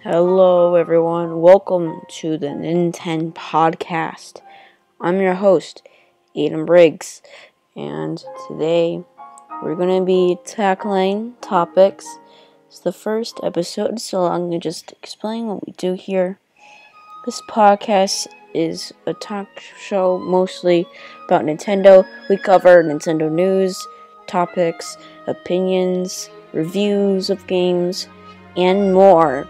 Hello, everyone. Welcome to the Ninten Podcast. I'm your host, Aiden Briggs, and today we're going to be tackling topics. It's the first episode, so I'm going to just explain what we do here. This podcast is a talk show mostly about Nintendo. We cover Nintendo news, topics, opinions, reviews of games, and more.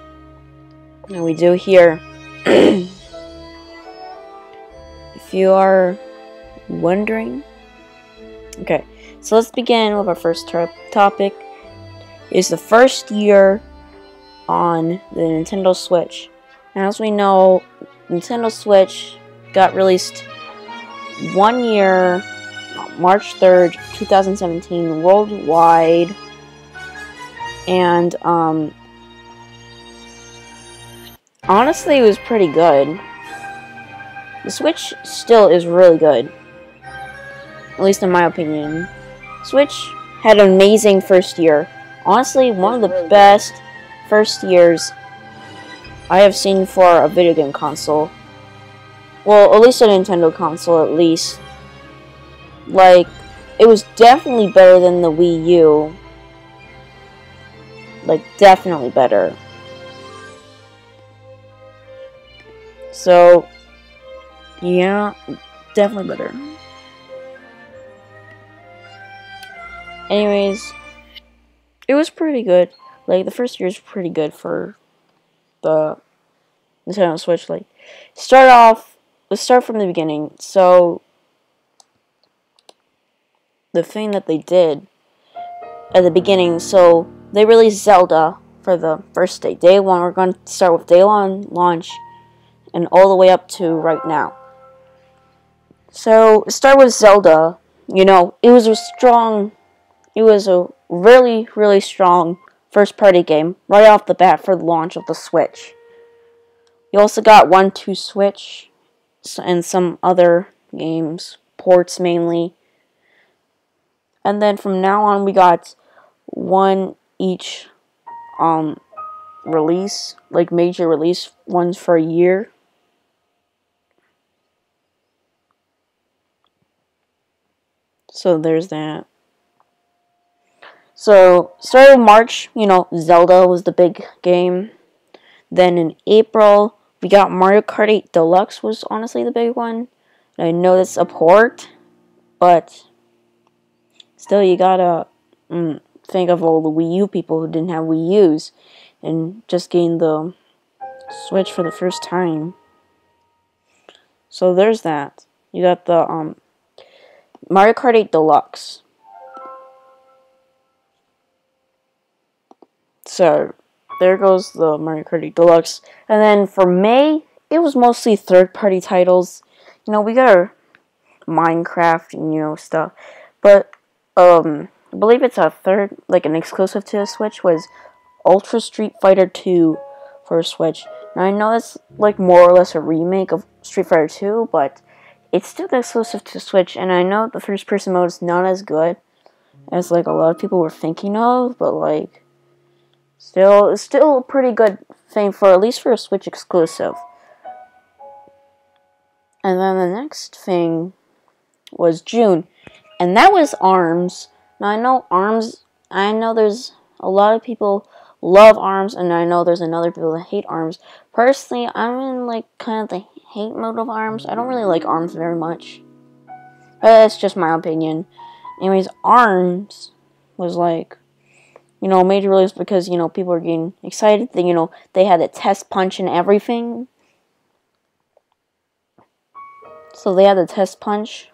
And we do here. If you are wondering, okay, so let's begin with our first topic. It's the first year on the Nintendo Switch. And as we know, Nintendo Switch got released 1 year, March 3rd, 2017, worldwide. And honestly, it was pretty good. The Switch still is really good, at least in my opinion. Switch had an amazing first year. Honestly, one of the best first years I have seen for a video game console. Well, at least a Nintendo console, at least. Like, it was definitely better than the Wii U. Like, definitely better. So, yeah, definitely better. Anyways, it was pretty good. Like, the first year was pretty good for the Nintendo Switch. Like, let's start from the beginning. So, the thing that they did at the beginning, so they released Zelda for the first day. Day 1, we're going to start with day 1 launch and all the way up to right now. So, start with Zelda. You know, it was a really, really strong first-party game right off the bat for the launch of the Switch. You also got 1-2 Switch and some other games, ports mainly. And then from now on, we got one each release, like major release ones for a year. So there's that. So, starting in March, Zelda was the big game. Then in April, we got Mario Kart 8 Deluxe was honestly the big one. I know that's a port, but still you gotta think of all the Wii U people who didn't have Wii U's and just gained the Switch for the first time. So there's that. You got the Mario Kart 8 Deluxe. So there goes the Mario Kart 8 Deluxe. And then for May, it was mostly third-party titles. We got our Minecraft and stuff. But I believe it's a third, like an exclusive to the Switch, was Ultra Street Fighter 2 for Switch. Now I know it's like more or less a remake of Street Fighter 2, but it's still exclusive to Switch, and I know the first-person mode is not as good as like a lot of people were thinking of, but like it's still a pretty good thing for at least for a Switch exclusive. And then the next thing was June, and that was ARMS. Now I know there's a lot of people love ARMS, and I know there's another people that hate ARMS. Personally, I'm in like kind of the hate mode of ARMS. I don't really like ARMS very much. But that's just my opinion. Anyways, ARMS was like, major release because, people were getting excited. They had a test punch and everything. So they had the test punch.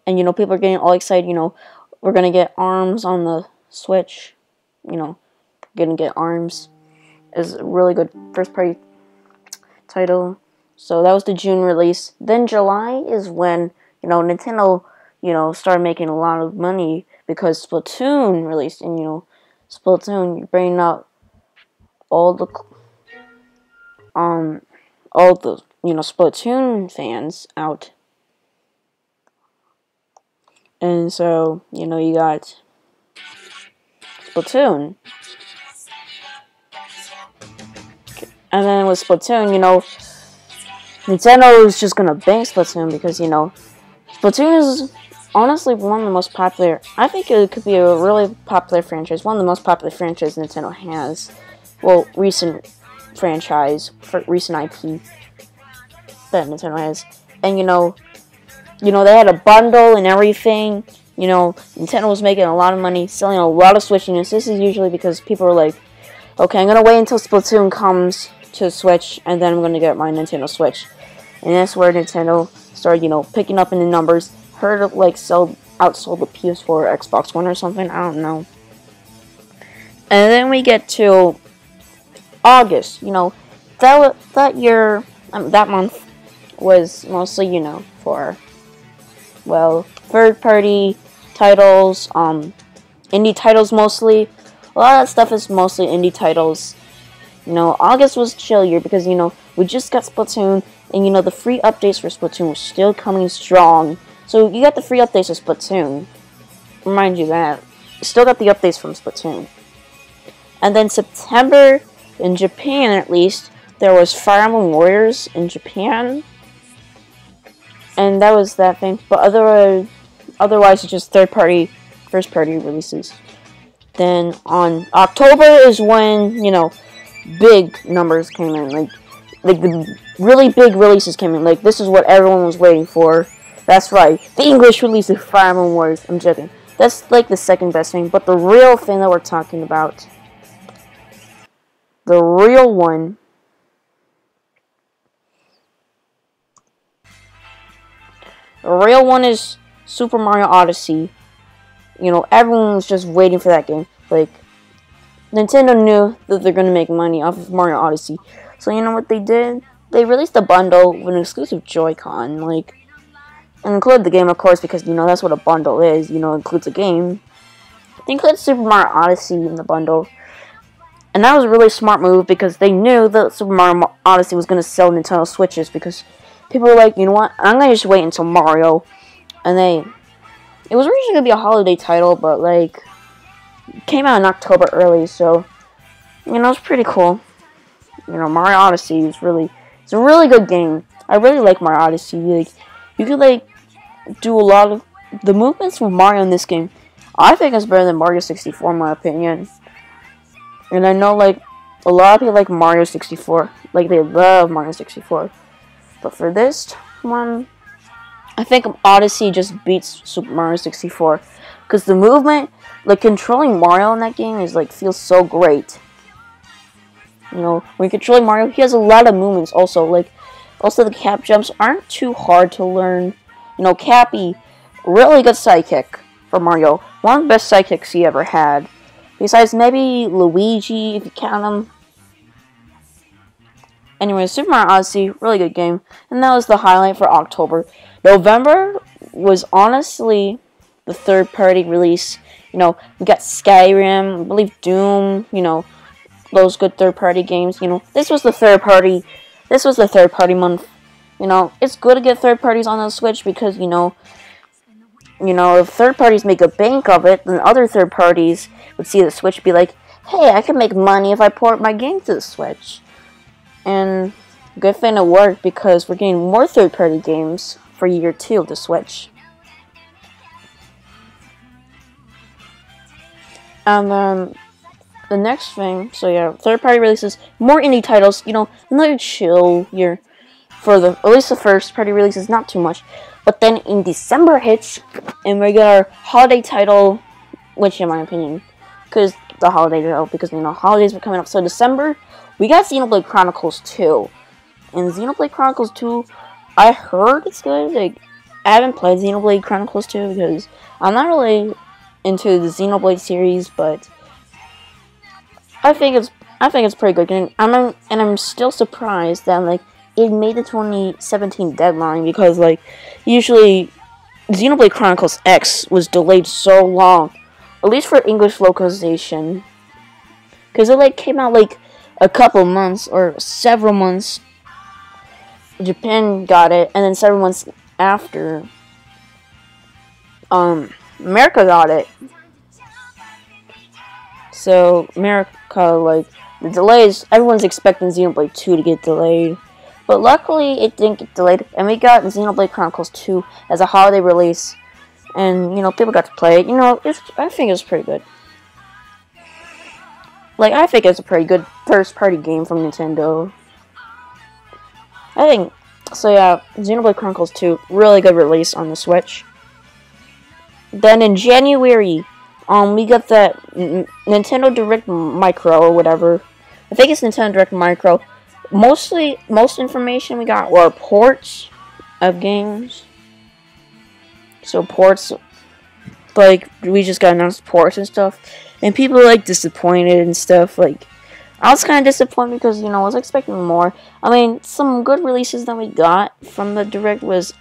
And, people are getting all excited, we're going to get ARMS on the Switch. Gonna get ARMS is a really good first-party title. So that was the June release. Then July is when, Nintendo, started making a lot of money because Splatoon released. And, Splatoon, you're bringing out all the Splatoon fans out. And so, you got Splatoon. And then with Splatoon, Nintendo is just gonna bank Splatoon because, Splatoon is honestly one of the most popular. I think it could be a really popular franchise. One of the most popular franchises Nintendo has. Well, recent franchise, for recent IP that Nintendo has. And, they had a bundle and everything. Nintendo was making a lot of money, selling a lot of Switch units. This is usually because people are like, okay, I'm gonna wait until Splatoon comes to Switch, and then I'm gonna get my Nintendo Switch. And that's where Nintendo started, picking up in the numbers. Heard it outsold the PS4 or Xbox One or something. I don't know. And then we get to August. That year, that month was mostly, for third-party titles, indie titles mostly. A lot of that stuff is mostly indie titles. August was chillier because, we just got Splatoon, and, the free updates for Splatoon were still coming strong. So, you got the free updates of Splatoon. Remind you that. You still got the updates from Splatoon. And then September, in Japan at least, there was Fire Emblem Warriors in Japan. And that was that thing. But otherwise it's just third-party, first-party releases. Then on October is when, big numbers came in. Like the really big releases came in. Like, this is what everyone was waiting for. That's right. The English release of Fire Emblem Warriors. I'm joking. That's like the second best thing. But the real thing that we're talking about, the real one, is Super Mario Odyssey. Everyone was just waiting for that game. Like, Nintendo knew that they're going to make money off of Mario Odyssey. So, what they did? They released a bundle with an exclusive Joy-Con, and included the game, of course, because, that's what a bundle is. It includes a game. They included Super Mario Odyssey in the bundle. And that was a really smart move because they knew that Super Mario Odyssey was going to sell Nintendo Switches because people were like, you know what, I'm going to just wait until Mario. And it was originally going to be a holiday title, but, it came out in October early, so, it's pretty cool. Mario Odyssey it's a really good game. I really like Mario Odyssey. You could, do a lot of, the movements from Mario in this game, I think it's better than Mario 64, in my opinion. And I know, a lot of people like Mario 64. They love Mario 64. But for this one, I think Odyssey just beats Super Mario 64. Because the movement, controlling Mario in that game is, feels so great. When you're controlling Mario, he has a lot of movements also. Also the cap jumps aren't too hard to learn. Cappy, really good sidekick for Mario. One of the best sidekicks he ever had. Besides maybe Luigi, if you count him. Anyway, Super Mario Odyssey, really good game. And that was the highlight for October. November was honestly the third-party release. We got Skyrim, I believe Doom, those good third-party games. This was the third-party month. It's good to get third parties on the Switch because, if third parties make a bank of it, then other third parties would see the Switch and be like, hey, I can make money if I port my game to the Switch. And good thing it worked because we're getting more third party games for year 2 of the Switch. And then the next thing, so yeah, third party releases, more indie titles, another chill year. For at least the first party releases, not too much. But then in December hits, and we get our holiday title, which in my opinion, because holidays were coming up. So December, we got Xenoblade Chronicles 2. And Xenoblade Chronicles 2, I heard it's good. I haven't played Xenoblade Chronicles 2 because I'm not really into the Xenoblade series, but I think it's pretty good. And I'm still surprised that it made the 2017 deadline because, usually Xenoblade Chronicles X was delayed so long, at least for English localization, because it, came out, a couple months or several months. Japan got it, and then several months after, America got it. So, America, The delays, everyone's expecting Xenoblade 2 to get delayed. But luckily, it didn't get delayed. And we got Xenoblade Chronicles 2 as a holiday release. And, people got to play it. I think it's pretty good. I think it's a pretty good first-party game from Nintendo. So yeah, Xenoblade Chronicles 2, really good release on the Switch. Then in January, we got that Nintendo Direct Micro or whatever. I think it's Nintendo Direct Micro. Most information we got were ports of games. So ports, we just got announced ports and stuff. And people were, disappointed and stuff. I was kind of disappointed because, I was expecting more. I mean, some good releases that we got from the Direct was,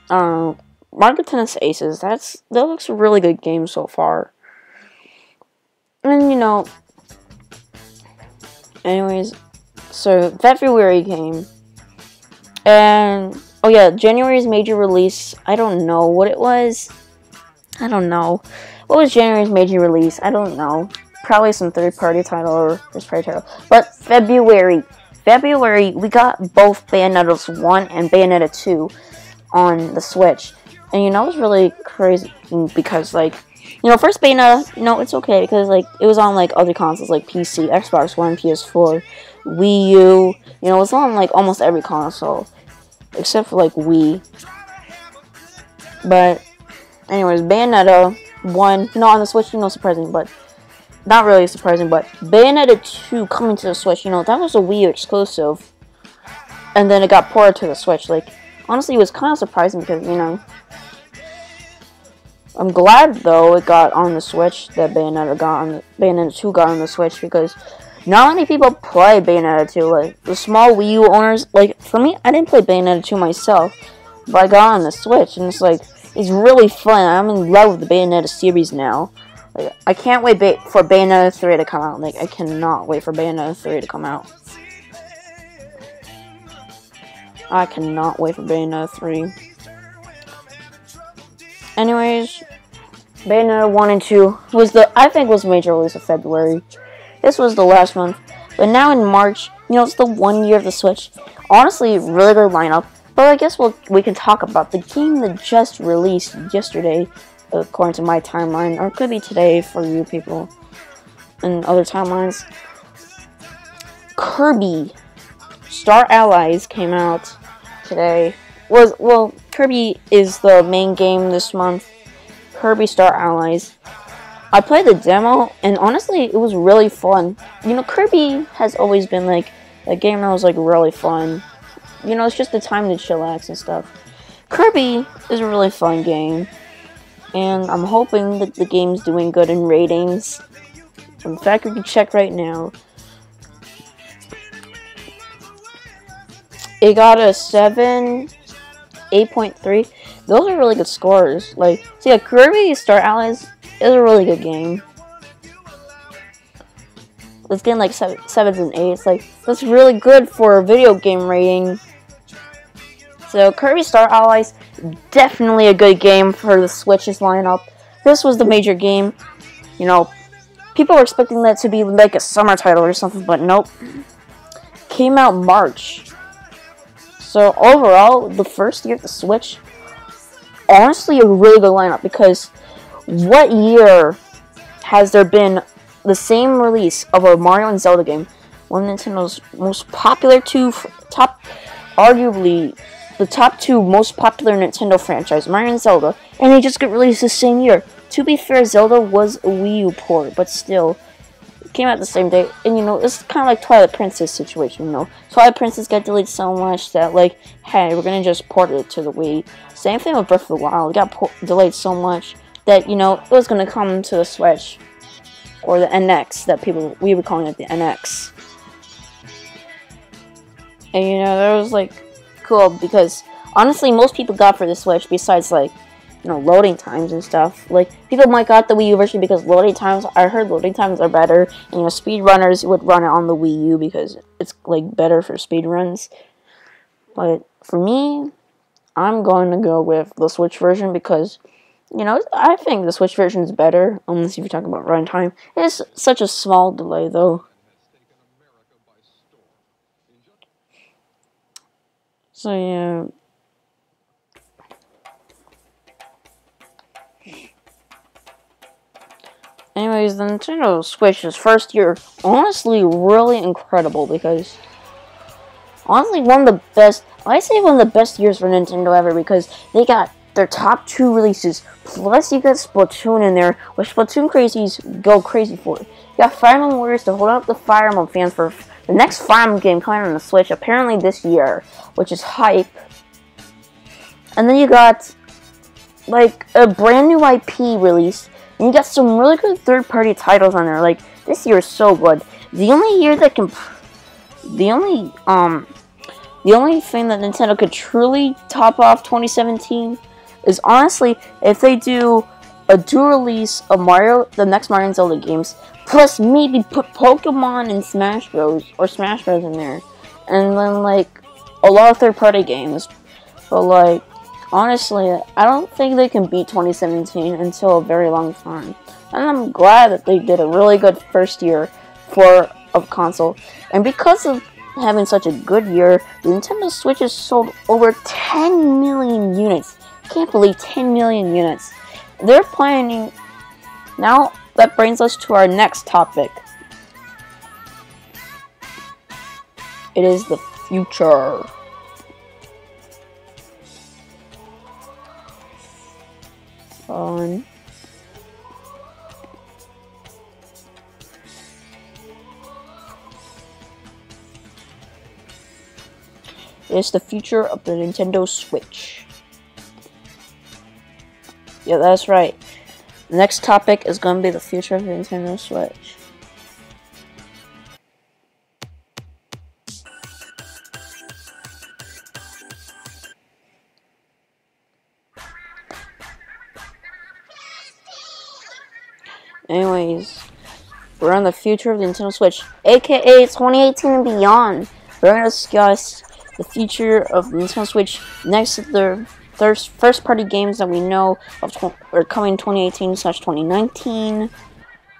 Mario Tennis Aces. That looks a really good game so far. And, anyways, so February came. And, oh yeah, January's major release, I don't know what it was. I don't know. What was January's major release? I don't know. Probably some third-party title or first-party title. But February, we got both Bayonetta 1 and Bayonetta 2 on the Switch. And, it was really crazy because, first Bayonetta, it's okay because, it was on, other consoles like PC, Xbox One, PS4, Wii U. It was on, almost every console except for, Wii. But, anyways, Bayonetta 1, on the Switch, surprising, but not really surprising, but Bayonetta 2 coming to the Switch, that was a Wii U exclusive, and then it got ported to the Switch. Honestly, it was kind of surprising because, I'm glad, though, it got on the Switch, that Bayonetta 2 got on the Switch, because not many people play Bayonetta 2, the small Wii U owners, for me, I didn't play Bayonetta 2 myself, but I got on the Switch, and it's it's really fun. I'm in love with the Bayonetta series now. I can't wait for Bayonetta 3 to come out. I cannot wait for Bayonetta 3 to come out. I cannot wait for Bayonetta 3. Anyways, Bayonetta 1 and 2 was I think was the major release of February. This was the last month. But now in March, it's the 1 year of the Switch. Honestly, really good lineup. But I guess we can talk about the game that just released yesterday, according to my timeline, or it could be today for you people and other timelines. Kirby Star Allies came out today. Kirby is the main game this month. Kirby Star Allies. I played the demo, and honestly, it was really fun. Kirby has always been a game that was really fun. It's just the time to chillax and stuff. Kirby is a really fun game. And I'm hoping that the game's doing good in ratings. In fact, we can check right now. It got a 7, 8.3. Those are really good scores. Kirby Star Allies is a really good game. It's getting 7s and 8s. That's really good for a video game rating. So Kirby Star Allies, definitely a good game for the Switch's lineup. This was the major game. People were expecting that to be a summer title or something, but nope. Came out March. So overall, the first year of the Switch, honestly a really good lineup, because what year has there been the same release of a Mario and Zelda game? One of Nintendo's most popular arguably the top two most popular Nintendo franchise, Mario and Zelda, and they just got released the same year. To be fair, Zelda was a Wii U port, but still, it came out the same day. And it's kind of like Twilight Princess situation. Twilight Princess got delayed so much that hey, we're gonna just port it to the Wii. Same thing with Breath of the Wild. It got delayed so much that it was gonna come to the Switch or the NX that we were calling it the NX. And that was cool, because honestly most people got for the Switch, besides loading times and stuff. People might got the Wii U version because I heard loading times are better, and speedrunners would run it on the Wii U because it's better for speedruns. But for me, I'm going to go with the Switch version because I think the Switch version is better, unless if you're talking about runtime. It's such a small delay though. So yeah. Anyways, the Nintendo Switch's first year, honestly, really incredible because, honestly, I say one of the best years for Nintendo ever because they got their top 2 releases, plus you got Splatoon in there, which Splatoon crazies go crazy for. You got Fire Emblem Warriors to hold up the Fire Emblem fans for the next Fire Emblem game coming on the Switch, apparently this year, which is hype. And then you got, like, a brand new IP release. And you got some really good third-party titles on there. Like, this year is so good. The only year that can... The only thing that Nintendo could truly top off 2017 is, honestly, if they do a dual release of the next Mario and Zelda games, plus maybe put Pokemon and Smash Bros. Or Smash Bros. In there. And then, like, a lot of third-party games. But, like, honestly, I don't think they can beat 2017 until a very long time. And I'm glad that they did a really good first year for a console. And because of having such a good year, the Nintendo Switch has sold over 10 million units. I can't believe 10 million units. They're planning... Now, that brings us to our next topic. It is the future. On it's the future of the Nintendo Switch. Yeah, that's right. The next topic is going to be the future of the Nintendo Switch. Anyways, we're on the future of the Nintendo Switch, aka 2018 and beyond. We're going to discuss the future of the Nintendo Switch next to the first-party games that we know are coming 2018/2019.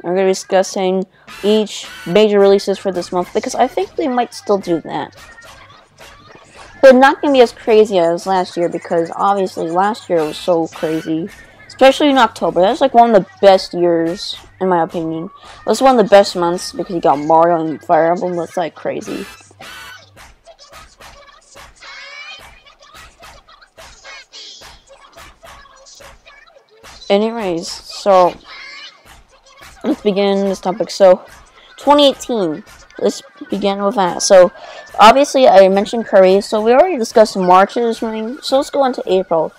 We're going to be discussing each major releases for this month because I think they might still do that. But not going to be as crazy as last year because obviously last year was so crazy. Especially in October. That's like one of the best years, in my opinion. That's one of the best months because you got Mario and Fire Emblem. That's like crazy. Anyways, so let's begin this topic. So, 2018. Let's begin with that. So, obviously, I mentioned Curry. So, we already discussed March's ring. So, let's go into April.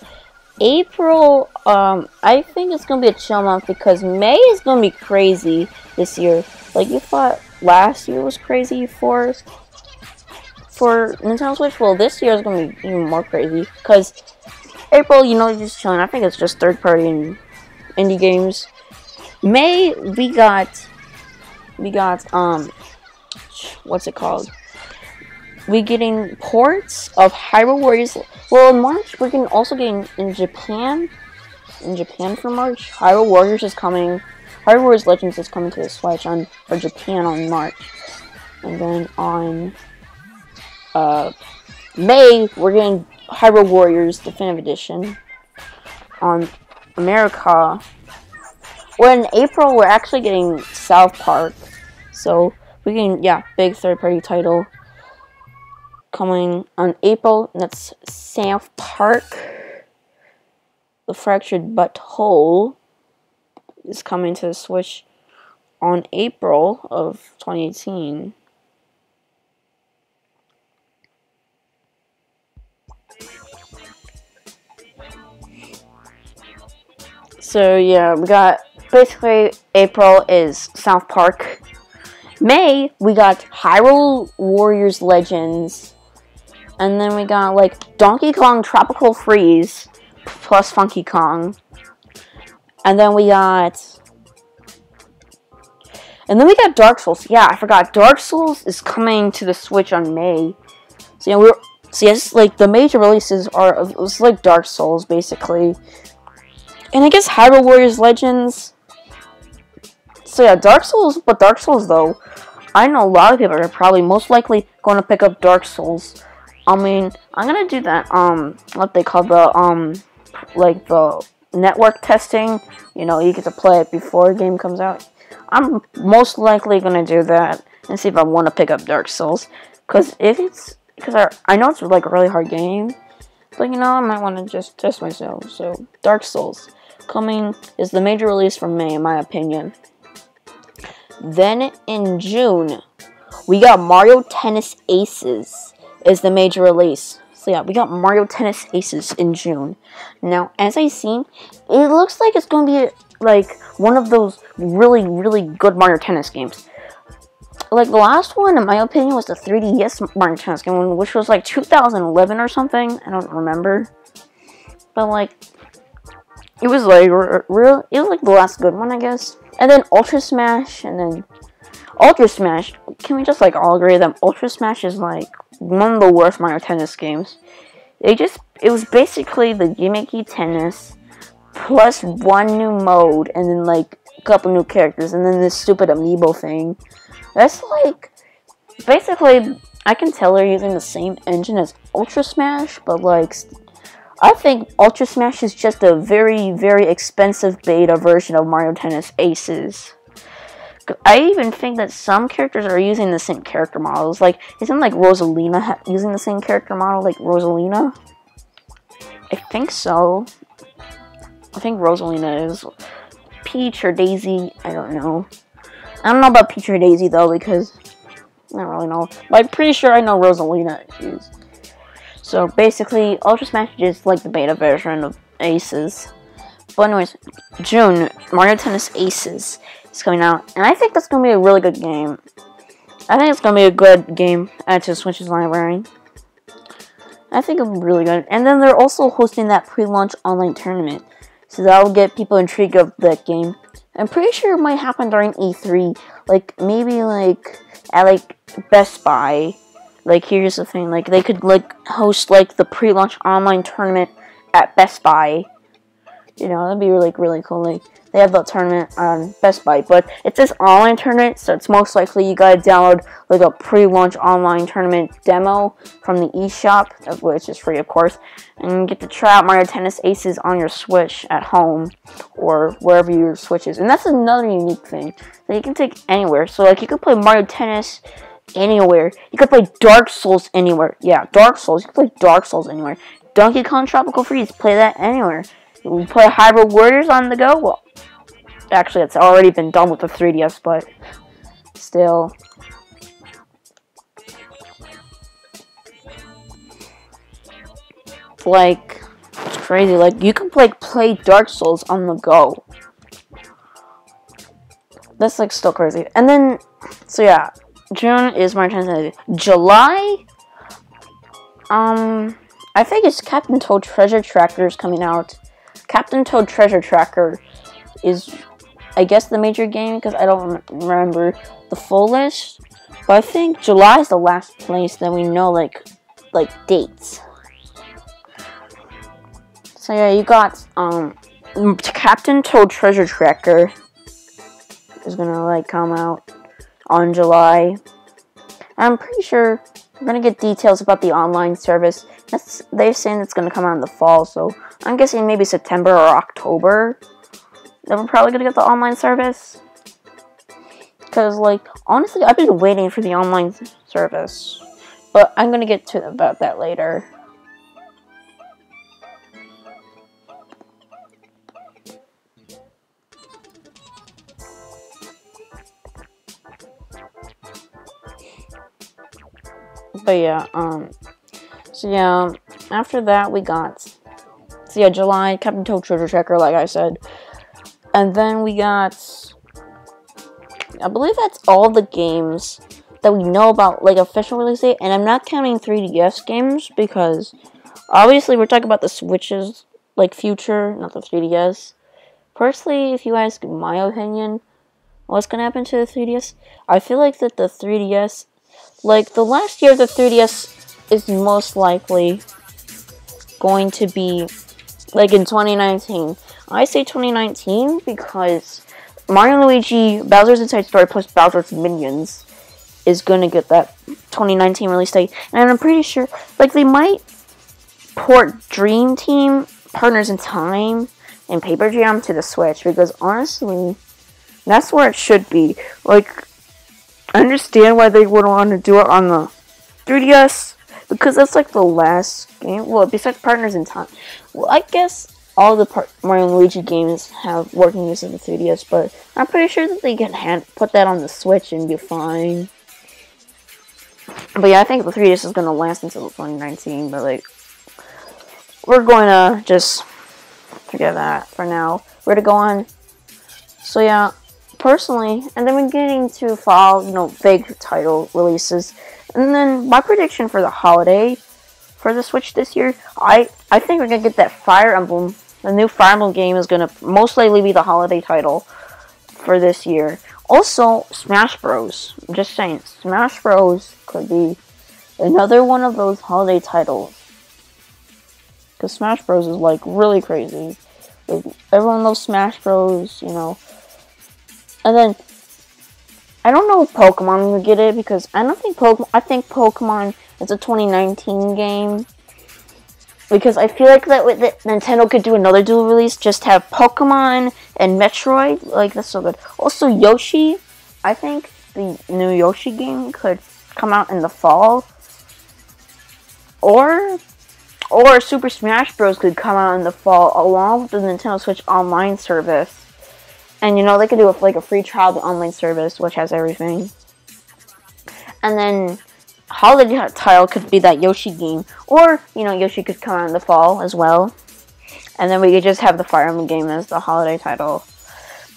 April, I think it's going to be a chill month because May is going to be crazy this year. Like, you thought last year was crazy for Nintendo Switch? Well, this year is going to be even more crazy because April, you know, you're just chilling. I think it's just third-party and indie games. May, we got, what's it called? We're getting ports of Hyrule Warriors. Well, in March, we're also getting in Japan. In Japan for March, Hyrule Warriors is coming. Hyrule Warriors Legends is coming to the Switch for Japan on March. And then on May, we're getting Hyrule Warriors Definitive Edition on America. Well, in April, we're actually getting South Park. So, we're getting, yeah, big third-party title coming on April. And that's South Park. The Fractured Butthole is coming to the Switch on April of 2018. So yeah, we got basically April is South Park. May, we got Hyrule Warriors Legends. And then we got like Donkey Kong Tropical Freeze plus Funky Kong. And then we got Dark Souls. Yeah, I forgot. Dark Souls is coming to the Switch on May. So yeah, yes, like the major releases it was like Dark Souls basically. And I guess Hyrule Warriors Legends. So yeah, Dark Souls, but Dark Souls though, I know a lot of people are probably most likely going to pick up Dark Souls I mean, I'm gonna do that, what they call the, like, the network testing. You know, you get to play it before a game comes out. I'm most likely gonna do that and see if I want to pick up Dark Souls. Because I know it's, like, a really hard game. But, you know, I might want to just test myself. So, Dark Souls coming is the major release from May, in my opinion. Then, in June, we got Mario Tennis Aces is the major release. So yeah, we got Mario Tennis Aces in June. Now, as I've seen, it looks like it's going to be like one of those really, really good Mario Tennis games. Like the last one, in my opinion, was the 3DS Mario Tennis game, which was like 2011 or something. I don't remember. But like, it was like it was like the last good one, I guess. And then Ultra Smash, and then Ultra Smash. Can we just like all agree that Ultra Smash is like one of the worst Mario Tennis games? It was basically the gimmicky tennis plus one new mode and then like a couple new characters and then this stupid amiibo thing. That's like basically, I can tell they're using the same engine as Ultra Smash, but like I think Ultra Smash is just a very, very expensive beta version of Mario Tennis Aces. I even think that some characters are using the same character models. Like, isn't like Rosalina using the same character model like Rosalina? I think so. I think Rosalina is. Peach or Daisy, I don't know. I don't know about Peach or Daisy though because I don't really know. But I'm pretty sure I know Rosalina is. So basically, Ultra Smash is like the beta version of Aces. But anyways, June, Mario Tennis Aces is coming out, and I think that's going to be a really good game. I think it's going to be a good game added to Switch's library. I think it'll be really good. And then they're also hosting that pre-launch online tournament, so that'll get people intrigued of that game. I'm pretty sure it might happen during E3, like maybe like at like Best Buy. Like here's the thing, like they could like host like the pre-launch online tournament at Best Buy. You know, that'd be really cool. Like, they have the tournament on Best Buy, but it's this online tournament, so it's most likely you gotta download like a pre-launch online tournament demo from the eShop, which is free, of course, and you get to try out Mario Tennis Aces on your Switch at home or wherever your Switch is. And that's another unique thing that you can take anywhere. So, like, you can play Mario Tennis anywhere. You can play Dark Souls anywhere. Yeah, Dark Souls. You can play Dark Souls anywhere. Donkey Kong Tropical Freeze. Play that anywhere. We play Hyrule Warriors on the go. Well, actually, it's already been done with the 3DS, but still. Like, it's crazy. Like, you can play Dark Souls on the go. That's, like, still crazy. And then, so yeah, June is my Tennis. July, I think it's Captain Toad Treasure Tracker is coming out. Captain Toad Treasure Tracker is, I guess, the major game, because I don't remember the full list. But I think July is the last place that we know, like dates. So yeah, you got, Captain Toad Treasure Tracker is gonna, like, come out on July. I'm pretty sure we're gonna get details about the online service. They're saying it's gonna come out in the fall, so I'm guessing maybe September or October that we're probably gonna get the online service. Because, like, honestly, I've been waiting for the online service, but I'm gonna get to about that later. But yeah, so yeah, after that we got, so yeah, July, Captain Toad Treasure Tracker, like I said. And then we got, I believe that's all the games that we know about, like, official release date. And I'm not counting 3DS games, because obviously we're talking about the Switch's, like, future, not the 3DS. Personally, if you ask my opinion, what's gonna happen to the 3DS, I feel like that the 3DS, like, the last year of the 3DS is most likely going to be, like, in 2019. I say 2019 because Mario & Luigi Bowser's Inside Story plus Bowser's Minions is going to get that 2019 release date. And I'm pretty sure, like, they might port Dream Team, Partners in Time, and Paper Jam to the Switch, because honestly, that's where it should be. Like, I understand why they would want to do it on the 3DS, because that's like the last game. Well, besides Partners in Time. Well, I guess all the Mario and Luigi games have working use of the 3DS, but I'm pretty sure that they can put that on the Switch and be fine. But yeah, I think the 3DS is going to last until 2019, but like, we're going to just forget that for now. We're going to go on. So yeah, personally, and then we're getting to fall, big title releases. And then my prediction for the holiday for the Switch this year, I think we're going to get that Fire Emblem. The new Fire Emblem game is going to most likely be the holiday title for this year. Also, Smash Bros. I'm just saying, Smash Bros. Could be another one of those holiday titles. Because Smash Bros. Is like really crazy. Like, everyone loves Smash Bros. And then, I don't know if Pokemon will get it, because I think Pokemon is a 2019 game. Because I feel like that with Nintendo could do another dual release, just have Pokemon and Metroid. Like, that's so good. Also, Yoshi, I think the new Yoshi game could come out in the fall. Or Super Smash Bros. Could come out in the fall, along with the Nintendo Switch Online service. And, they could do like a free trial of the online service, which has everything. And then, holiday title could be that Yoshi game. Or, Yoshi could come out in the fall as well. And then we could just have the Fire Emblem game as the holiday title.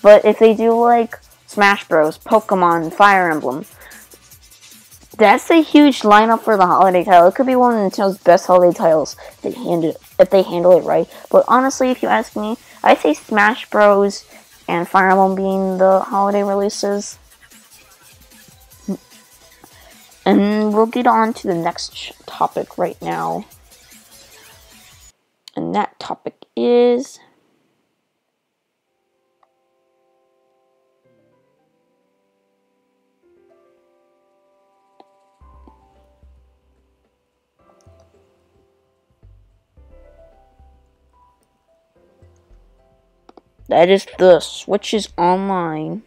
But if they do, like, Smash Bros., Pokemon, Fire Emblem, that's a huge lineup for the holiday title. It could be one of Nintendo's best holiday titles if they handle it right. But honestly, if you ask me, I say Smash Bros. And Fire Emblem being the holiday releases. And we'll get on to the next topic right now. And that topic is... that is the Switch's Online.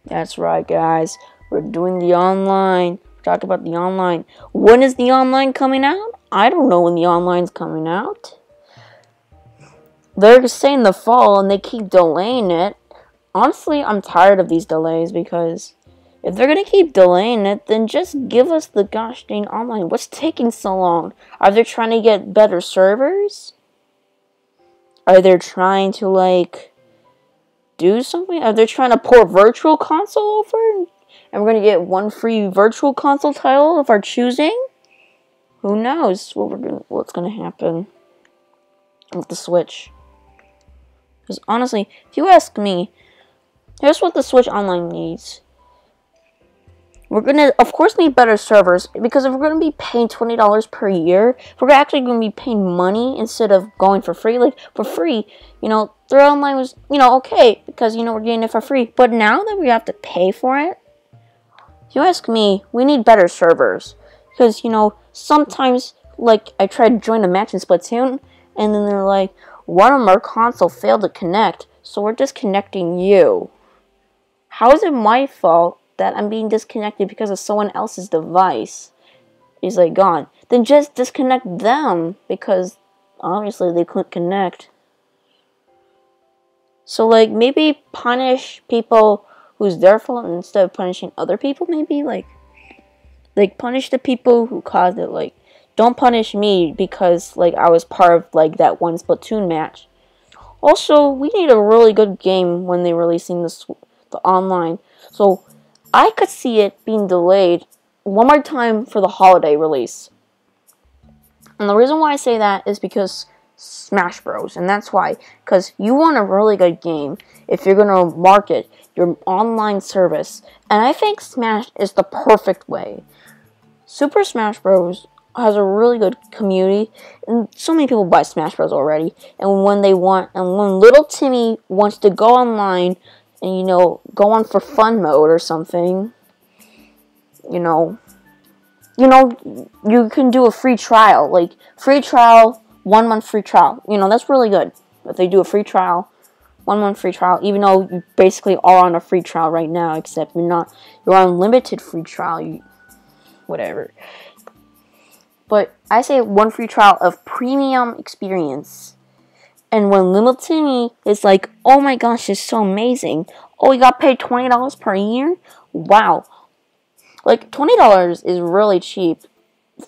That's right, guys. We're doing the online. Talk about the online. When is the online coming out? I don't know when the online's coming out. They're saying the fall, and they keep delaying it. Honestly, I'm tired of these delays, because if they're going to keep delaying it, then just give us the gosh dang online. What's taking so long? Are they trying to get better servers? Are they trying to, like, do something? Are they trying to port Virtual Console over? And we're going to get one free Virtual Console title of our choosing? Who knows what's going to happen with the Switch. Because honestly, if you ask me, here's what the Switch Online needs. We're going to, of course, need better servers, because if we're going to be paying $20 per year, if we're actually going to be paying money instead of going for free, like, for free, their online was, okay, because, we're getting it for free. But now that we have to pay for it, if you ask me, we need better servers. Because, sometimes, like, I tried to join a match in Splatoon, and then they're like, one of our console failed to connect, so we're disconnecting you. How is it my fault that I'm being disconnected because of someone else's device is like gone? Then just disconnect them, because obviously they couldn't connect. So like, maybe punish people who's their fault instead of punishing other people. Maybe like punish the people who caused it. Like, don't punish me because like I was part of like that one Splatoon match. Also, we need a really good game when they're releasing the online. So I could see it being delayed one more time for the holiday release. And the reason why I say that is because Smash Bros. And that's why. Because you want a really good game if you're going to market your online service. And I think Smash is the perfect way. Super Smash Bros. Has a really good community. And so many people buy Smash Bros. Already. And when little Timmy wants to go online and, go on for fun mode or something, you know, you can do a free trial, like, free trial, 1 month free trial. That's really good. If they do a free trial, 1 month free trial, even though you basically are on a free trial right now, except you're on limited free trial, whatever. But I say 1 free trial of premium experience. And when little Timmy is like, oh my gosh, it's so amazing. Oh, you got paid $20 per year? Wow. Like, $20 is really cheap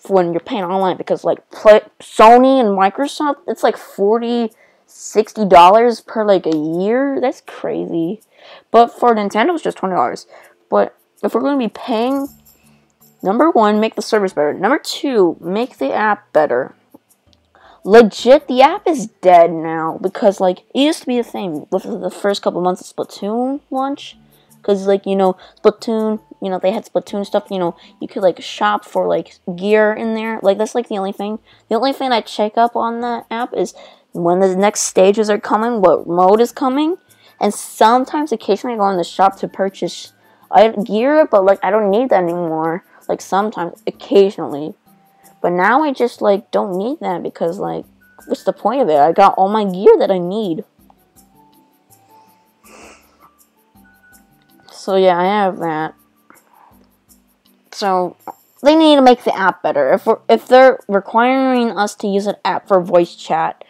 when you're paying online, because, like, Sony and Microsoft, it's like $40, $60 per, like, a year. That's crazy. But for Nintendo, it's just $20. But if we're going to be paying, number 1, make the service better. Number 2, make the app better. Legit, the app is dead now, because, like, it used to be a thing with the first couple months of Splatoon launch. Because, like, Splatoon, they had Splatoon stuff, you could, like, shop for, like, gear in there. Like, that's, like, the only thing. The only thing I check up on that app is when the next stages are coming, what mode is coming. And sometimes, occasionally, I go in the shop to purchase gear, but, like, I don't need that anymore. Like, sometimes, occasionally. But now I just, like, don't need that, because, like, what's the point of it? I got all my gear that I need. So, yeah, I have that. So, they need to make the app better. If they're requiring us to use an app for voice chat,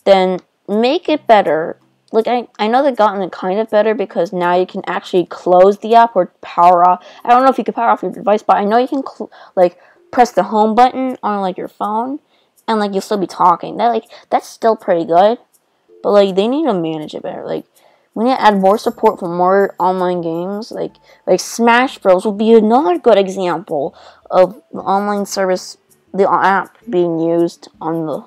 then make it better. Like, I know they've gotten it kind of better, because now you can actually close the app or power off. I don't know if you can power off your device, but I know you can, press the home button on, like, your phone, and, like, you'll still be talking. That's still pretty good. But, like, they need to manage it better. Like, we need to add more support for more online games. Like Smash Bros. Would be another good example of the online service, the app being used on the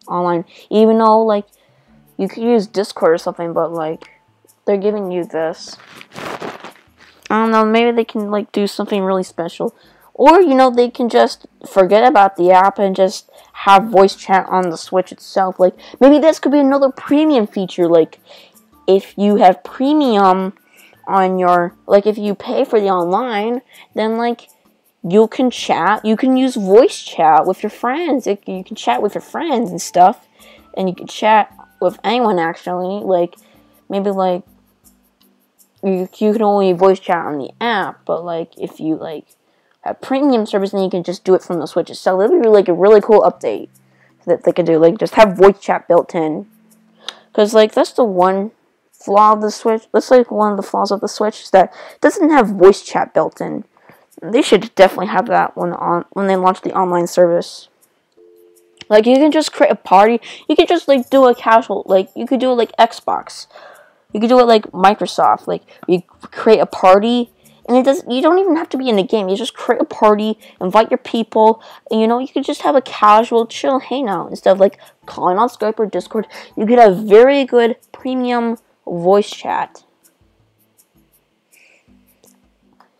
online. Even though, like, you could use Discord or something, but, like, they're giving you this. I don't know, maybe they can, like, do something really special. Or, they can just forget about the app and just have voice chat on the Switch itself. Like, maybe this could be another premium feature. Like, if you have premium on your, like, if you pay for the online, then, like, you can chat. You can use voice chat with your friends. You can chat with your friends and stuff. And you can chat with anyone, actually. Like, maybe, like, you can only voice chat on the app. But, like, if you, like, have premium service, then you can just do it from the Switch itself. That would be, like, a really cool update that they could do. Like, just have voice chat built in. Because, like, that's the one flaw of the Switch. That's, like, one of the flaws of the Switch, is that it doesn't have voice chat built in. They should definitely have that when they launch the online service. Like, you can just create a party. You can just, like, do a casual, like, you could do it like Xbox. You could do it like Microsoft. Like, you create a party, and you don't even have to be in the game. You just create a party, invite your people, and, you could just have a casual, chill hangout instead of, like, calling on Skype or Discord. You could have very good premium voice chat.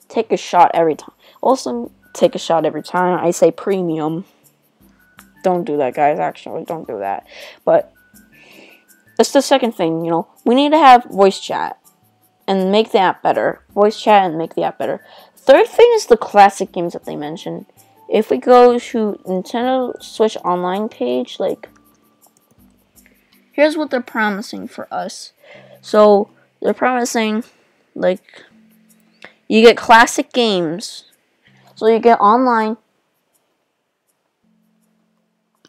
Take a shot every time. Also, take a shot every time I say premium. Don't do that, guys. Actually, don't do that. But that's the second thing, We need to have voice chat and make the app better. Voice chat and make the app better. Third thing is the classic games that they mentioned. If we go to Nintendo Switch Online page, like, here's what they're promising for us. So, they're promising, like, you get classic games. So you get online,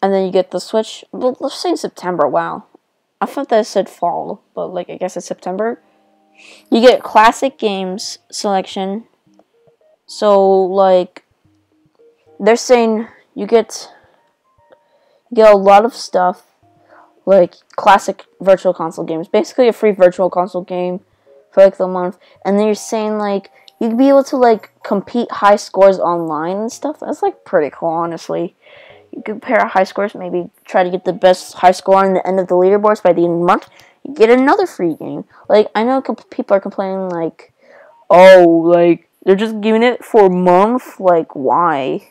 and then you get the Switch. Well, let's say September. Wow, I thought that said fall, but, like, I guess it's September. You get classic games selection. So, like, they're saying you get a lot of stuff, like classic virtual console games. Basically, a free virtual console game for, like, the month. And then you're saying, like, you could be able to, like, compete high scores online and stuff. That's, like, pretty cool, honestly. You compare high scores, maybe try to get the best high score on the end of the leaderboards by the end of the month. You get another free game. Like, I know people are complaining, like, oh, like, they're just giving it for a month? Like, why?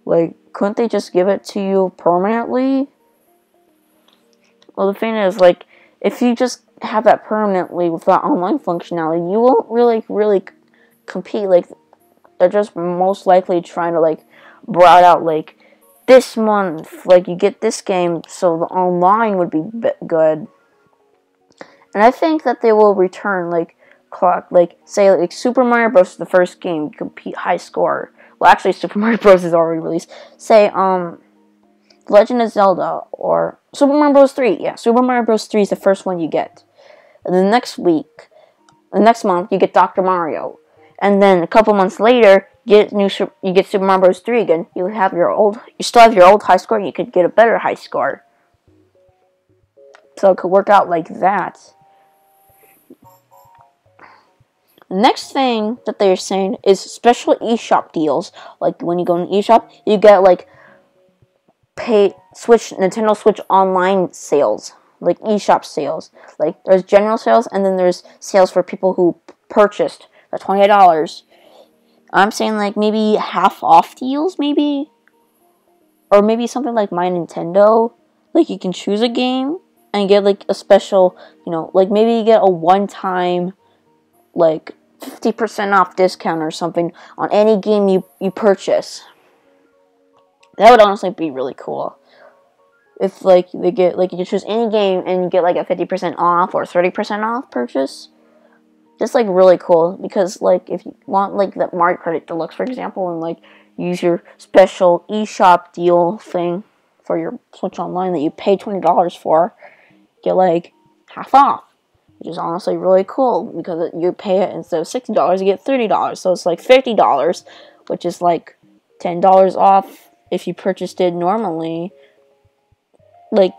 Like, couldn't they just give it to you permanently? Well, the thing is, like, if you just have that permanently with that online functionality, you won't really compete. Like, they're just most likely trying to, like, broad out, like, this month, like, you get this game, so the online would be good. And I think that they will return, like, say, like, Super Mario Bros. The first game, compete high score. Well, actually, Super Mario Bros. Is already released. Say, Legend of Zelda, or Super Mario Bros. 3. Yeah, Super Mario Bros. 3 is the first one you get. And the next month, you get Dr. Mario. And then a couple months later, you get Super Mario Bros. 3 again. You still have your old high score, and you could get a better high score. So it could work out like that. The next thing that they're saying is special eShop deals. Like, when you go in the eShop, you get, like, Nintendo Switch online sales. Like, eShop sales. Like, there's general sales, and then there's sales for people who purchased the $28. I'm saying, like, maybe half off deals, maybe? Or maybe something like My Nintendo. Like, you can choose a game and get, like, a special, like, maybe you get a one-time, like, 50% off discount or something on any game you purchase. That would honestly be really cool. If, like, they get, like, you can choose any game and you get, like, a 50% off or 30% off purchase. Just, like, really cool. Because, like, if you want, like, the Mario Credit Deluxe, for example, and, like, use your special eShop deal thing for your Switch Online that you pay $20 for, get, like, half off. Which is honestly really cool, because you pay it instead of $60, you get $30. So it's like $50, which is like $10 off if you purchased it normally. Like,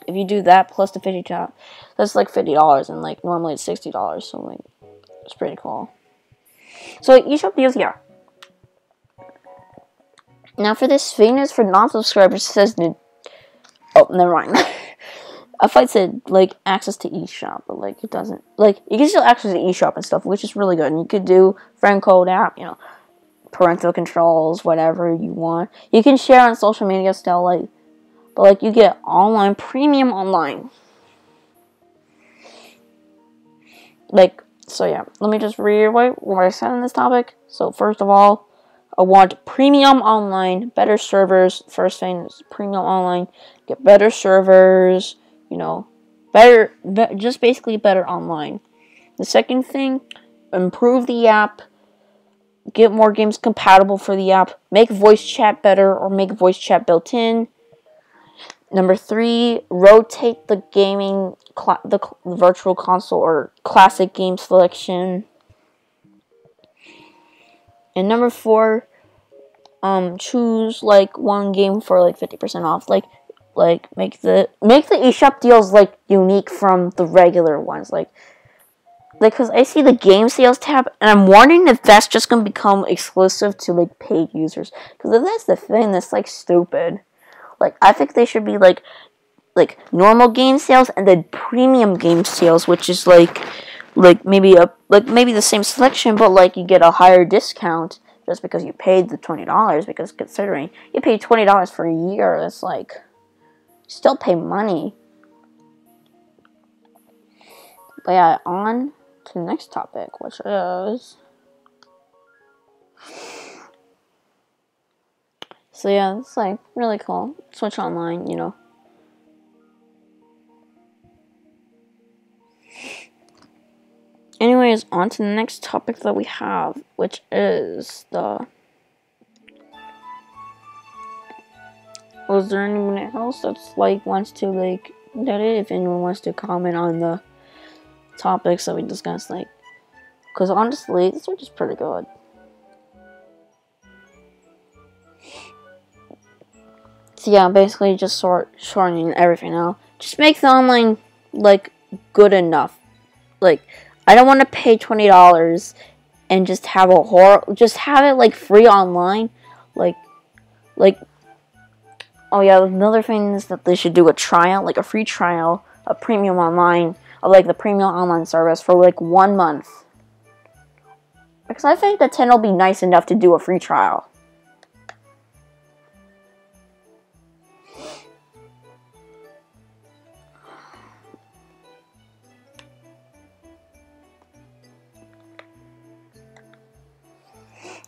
if you do that plus the $50, that's like $50, and like normally it's $60. So like, it's pretty cool. So eShop deals, yeah. Now for this famous for non-subscribers, it says oh, never mind. I thought it said, like, access to eShop, but, like, it doesn't. Like, you can still access to eShop and stuff, which is really good. And you could do friend code app, parental controls, whatever you want. You can share on social media still, like, but, like, you get online, premium online. Like, so, yeah. Let me just reiterate what I said on this topic. So, first of all, I want premium online, better servers. First thing is premium online. Get better servers. Just basically better online. The second thing, improve the app, get more games compatible for the app, make voice chat better or make voice chat built in. Number 3, rotate the the virtual console or classic game selection. And number 4, choose like one game for like 50% off. Like make the eShop deals like unique from the regular ones, like because I see the game sales tab, and I'm wondering if that's just gonna become exclusive to like paid users. Because if that's the thing, that's like stupid. Like, I think they should be like normal game sales and then premium game sales, which is like maybe the same selection, but like you get a higher discount just because you paid the $20. Because considering you paid $20 for a year, that's like, still pay money. But yeah, on to the next topic, which is, so yeah, it's like really cool. Switch Online, Anyways, on to the next topic that we have, which is was there anyone else that's like wants to like that it? If anyone wants to comment on the topics that we discussed, like, because honestly, this one is pretty good. So yeah, basically just shortening everything out. Just make the online like good enough. Like, I don't want to pay $20 and just have it like free online. Like, oh yeah, another thing is that they should do a trial, like a free trial, a premium online, of like the premium online service for like 1 month. Because I think that 10 will be nice enough to do a free trial.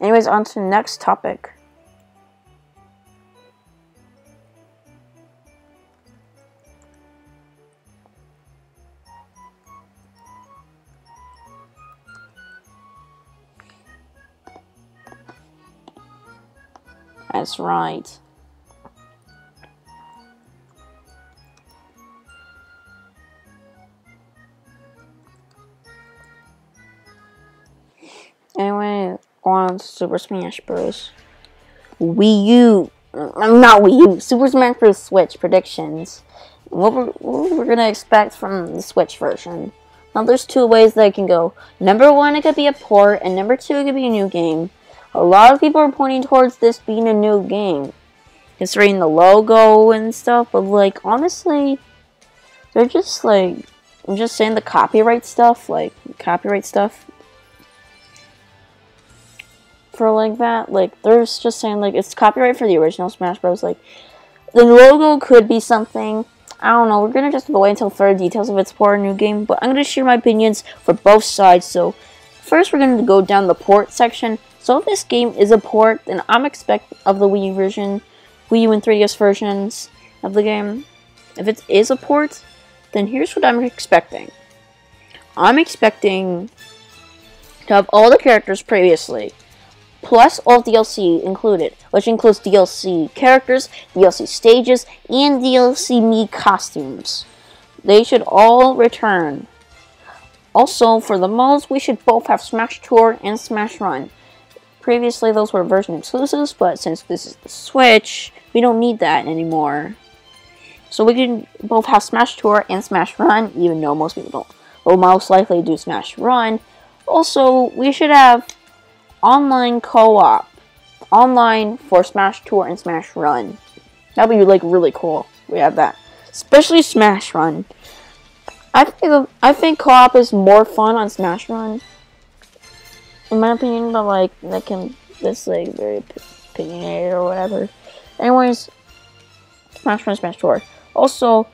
Anyways, on to the next topic. That's right. Anyway, on to Super Smash Bros. Wii U. Not Wii U. Super Smash Bros. Switch predictions. What we're gonna expect from the Switch version. Now, there's two ways that it can go. Number one, it could be a port, and number two, it could be a new game. A lot of people are pointing towards this being a new game, considering the logo and stuff. But like, honestly, they're just like, I'm just saying the copyright stuff, for like that. Like, they're just saying like it's copyright for the original Smash Bros. Like, the logo could be something. I don't know. We're gonna just wait until further details if it's for a new game. But I'm gonna share my opinions for both sides. So first, we're gonna go down the port section. So if this game is a port, then I'm expecting of the Wii U version, Wii U and 3DS versions of the game. If it is a port, then here's what I'm expecting. I'm expecting to have all the characters previously, plus all DLC included, which includes DLC characters, DLC stages, and DLC Mii costumes. They should all return. Also, for the modes, we should both have Smash Tour and Smash Run. Previously, those were version exclusives, but since this is the Switch, we don't need that anymore. So we can both have Smash Tour and Smash Run, even though most people don't. Will most likely do Smash Run. Also, we should have online co-op. Online for Smash Tour and Smash Run. That'd be like really cool. We have that. Especially Smash Run. I think co-op is more fun on Smash Run, in my opinion, but like that's like very opinionated or whatever. Anyways, Smash Run, Smash Tour. Also,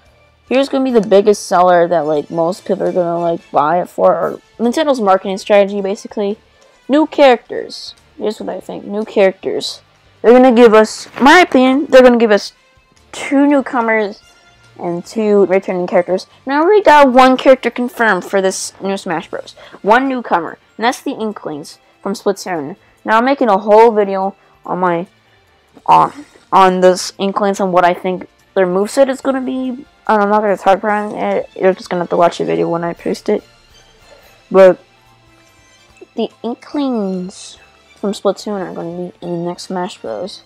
here's gonna be the biggest seller that like most people are gonna like buy it for, or Nintendo's marketing strategy basically. New characters. Here's what I think. New characters. They're gonna give us, in my opinion, they're gonna give us 2 newcomers and 2 returning characters. Now we got 1 character confirmed for this new Smash Bros. 1 newcomer, and that's the Inklings from Splatoon. Now I'm making a whole video on my on this Inklings and what I think their moveset is gonna be. I'm not gonna talk about it. You're just gonna have to watch the video when I post it. But the Inklings from Splatoon are going to be in the next Smash Bros.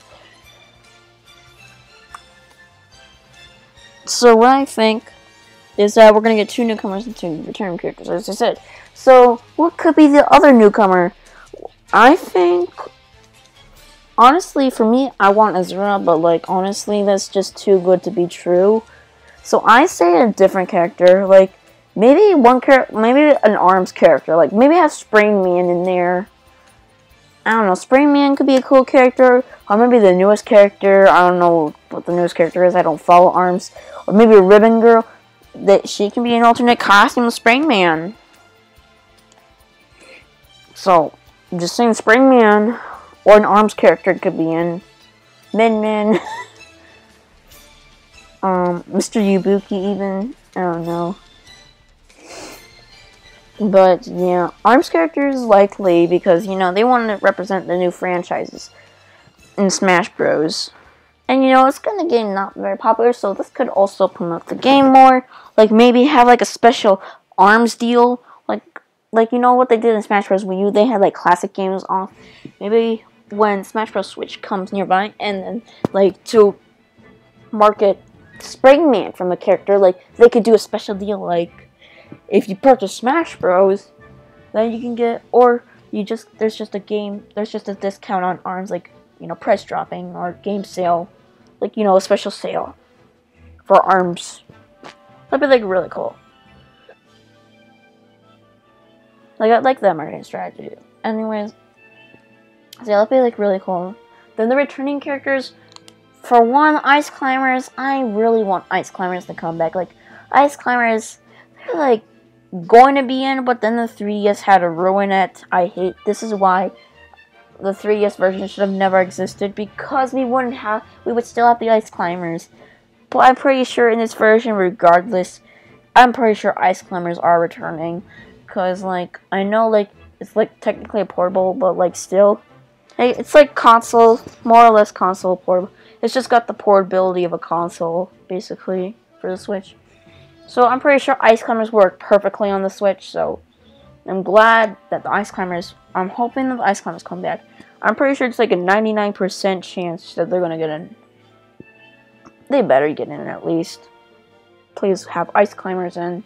So what I think is that we're going to get 2 newcomers and 2 returning characters, as I said. So what could be the other newcomer? I think, honestly, for me, I want Azura, but like honestly, that's just too good to be true. So I say a different character, like maybe maybe an ARMS character, like maybe have Spring Man in there. I don't know, Spring Man could be a cool character, or maybe the newest character. I don't know what the newest character is. I don't follow ARMS. Or maybe a Ribbon Girl, that she can be an alternate costume of Spring Man. So I'm just saying, Spring Man or an ARMS character could be in. Min Min. Mr. Ibuki even. I don't know. But, yeah, ARMS characters likely because, you know, they want to represent the new franchises in Smash Bros. And, you know, it's going to get not very popular, so this could also promote the game more. Like, maybe have, like, a special ARMS deal. Like you know what they did in Smash Bros. Wii U? They had, like, classic games off. Maybe when Smash Bros. Switch comes nearby, and then, like, to market Spring Man from the character, like, they could do a special deal, like, if you purchase Smash Bros, then you can get, or there's just a discount on ARMS, like, you know, price dropping or game sale, like, you know, a special sale for ARMS. That'd be, like, really cool. Like, I like that marketing strategy. Anyways, so that'd be, like, really cool. Then the returning characters, for one, Ice Climbers, I really want Ice Climbers to come back. Like, Ice Climbers, they're, like, going to be in, but then the 3DS had to ruin it. This is why the 3DS version should have never existed because we would still have the Ice Climbers. But I'm pretty sure in this version, regardless, I'm pretty sure Ice Climbers are returning. Because, like, I know, like, it's, like, technically a portable, but, like, still. It's, like, console, more or less console portable. It's just got the portability of a console, basically, for the Switch. So, I'm pretty sure Ice Climbers work perfectly on the Switch, so I'm glad that the Ice Climbers, I'm hoping that the Ice Climbers come back. I'm pretty sure it's, like, a 99% chance that they're gonna get in. They better get in, at least. Please have Ice Climbers in.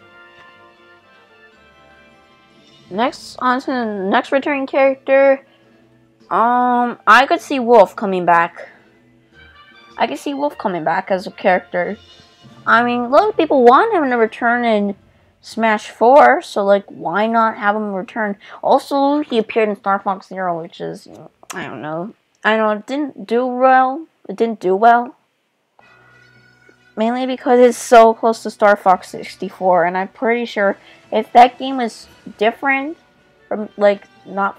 Next, on to the next returning character. I could see Wolf coming back. I could see Wolf coming back as a character. I mean, a lot of people want him to return in Smash 4, so, like, why not have him return? Also, he appeared in Star Fox Zero, which is, you know, I don't know. I know it didn't do well. It didn't do well. Mainly because it's so close to Star Fox 64, and I'm pretty sure if that game is different from, like, not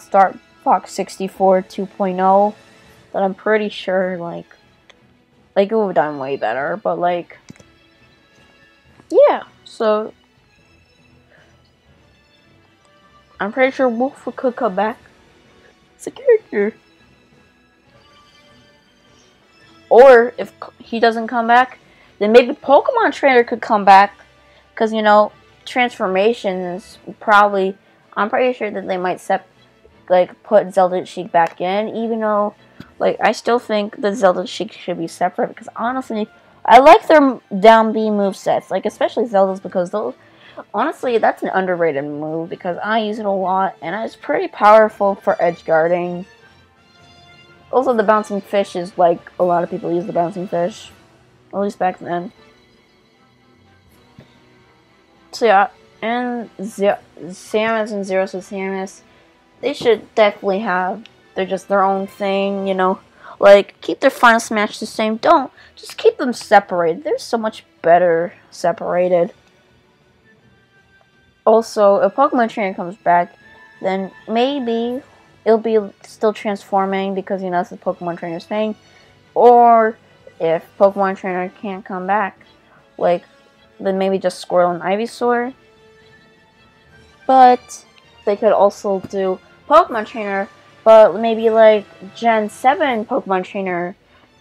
Star Fox 64 2.0, then I'm pretty sure, like it would have done way better, but, like, yeah, so I'm pretty sure Wolf could come back as a character. Or, if he doesn't come back, then maybe Pokemon Trainer could come back. Because, you know, transformations probably, I'm pretty sure that they might put Zelda Sheik back in. Even though, like, I still think that Zelda Sheik should be separate. Because, honestly, I like their down B movesets. Like, especially Zelda's, because those, honestly, that's an underrated move. Because I use it a lot. And it's pretty powerful for edge guarding. Also, the bouncing fish is, like, a lot of people use the bouncing fish. At least back then. So, yeah. And Samus and Zero Suit Samus, they should definitely have their own thing, you know. Like, keep their Final Smash the same. Don't. Just keep them separated. They're so much better separated. Also, if Pokemon Trainer comes back, then maybe it'll be still transforming because, you know, that's the Pokemon Trainer's thing. Or if Pokemon Trainer can't come back, like, then maybe just Squirtle and Ivysaur. But they could also do Pokemon Trainer, but maybe, like, Gen 7 Pokemon Trainer.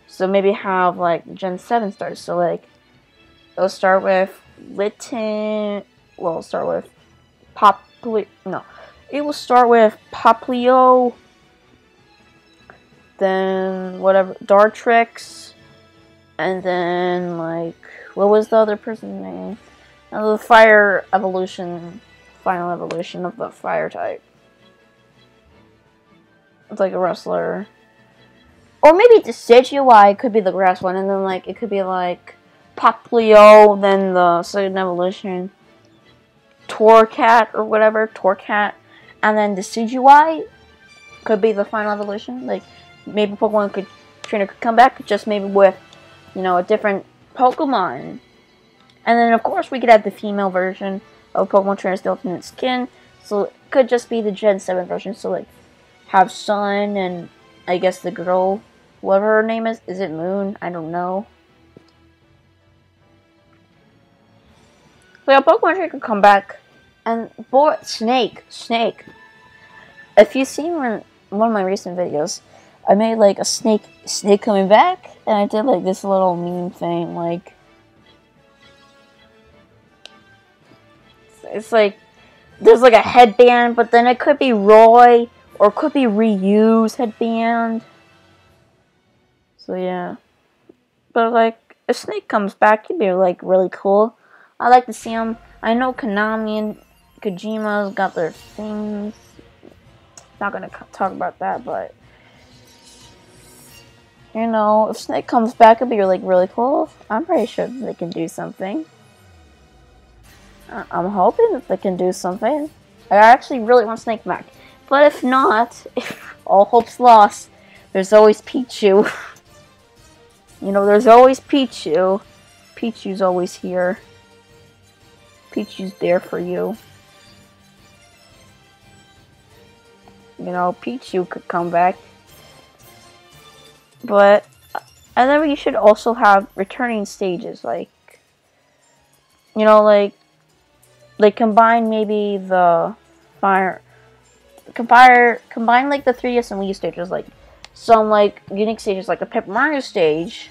So maybe have, like, Gen 7 starts. So, like, it'll start with Litten. Well, it'll start with it will start with Poplio, then whatever, Dartrix, and then, like, what was the other person's name? The fire evolution, final evolution of the fire type. It's like a wrestler. Or maybe Decidueye could be the grass one, and then, like, it could be, like, Poplio, then the second evolution, Torcat, or whatever, Torcat, and then Decidueye could be the final evolution. Like, maybe Pokemon Trainer could come back, just maybe with, you know, a different Pokemon. And then, of course, we could have the female version of Pokemon Trainer's Ultimate Skin. So, it could just be the Gen 7 version. So, like, have Sun and, I guess, the girl, whatever her name is. Is it Moon? I don't know. So, yeah, Pokemon Trainer could come back. And, boy, Snake. If you've seen one of my recent videos, I made, like, a snake coming back, and I did, like, this little meme thing, like, it's like, there's, like, a headband, but then it could be Roy, or it could be Ryu's headband. So, yeah. But, like, if Snake comes back, it'd be, like, really cool. I like to see him. I know Konami and Kojima's got their things. Not gonna talk about that, but, you know, if Snake comes back, it'd be, like, really cool. I'm pretty sure that they can do something. I'm hoping that they can do something. I actually really want Snake back. But if not, if all hope's lost, there's always Pichu. You know, there's always Pichu. Pichu's always here. Pichu's there for you. You Pichu could come back. But, and then we should also have returning stages, like combine maybe the combine like the 3DS and Wii U stages, like some like unique stages, like a Paper Mario stage,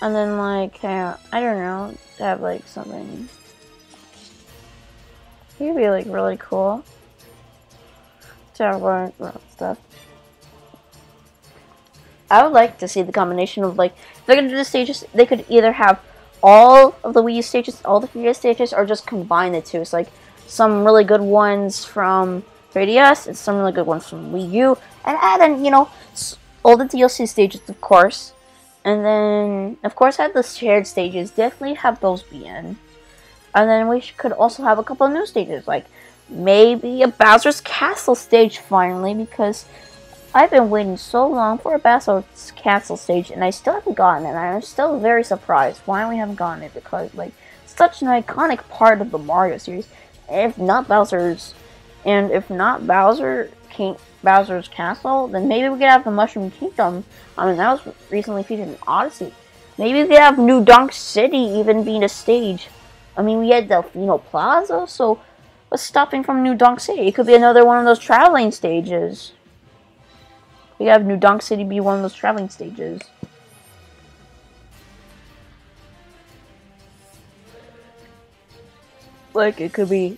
and then like I don't know, have like something. It would be like really cool to have learned stuff. I would like to see the combination of, like, if they're gonna do the stages, they could either have all of the Wii U stages, all the 3DS stages, or just combine the two. It's like some really good ones from 3DS and some really good ones from Wii U, and add in, all the DLC stages, of course. And then, of course, have the shared stages. Definitely have those be in. And then we could also have a couple of new stages, like maybe a Bowser's Castle stage finally, because I've been waiting so long for a Bowser's Castle stage, and I still haven't gotten it, and I'm still very surprised why we haven't gotten it, because, like, such an iconic part of the Mario series. If not Bowser's Castle, then maybe we could have the Mushroom Kingdom. I mean, that was recently featured in Odyssey. Maybe we could have New Donk City even being a stage. I mean, we had the, Plaza, so what's stopping from New Donk City? It could be another one of those traveling stages. We have New Donk City be one of those traveling stages. Like, it could be...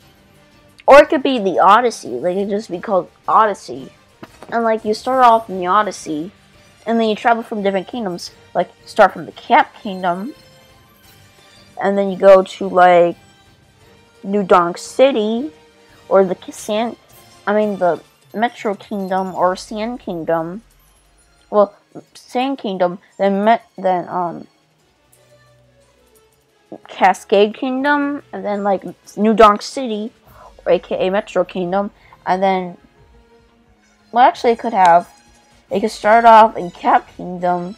Or it could be the Odyssey. Like, it just be called Odyssey. And, like, you start off in the Odyssey, and then you travel from different kingdoms. Like, start from the Cap Kingdom, and then you go to, like, New Donk City, or the Metro Kingdom or Sand Kingdom. Well, Sand Kingdom, then Cascade Kingdom, and then like New Donk City, or aka Metro Kingdom, and then it could start off in Cap Kingdom,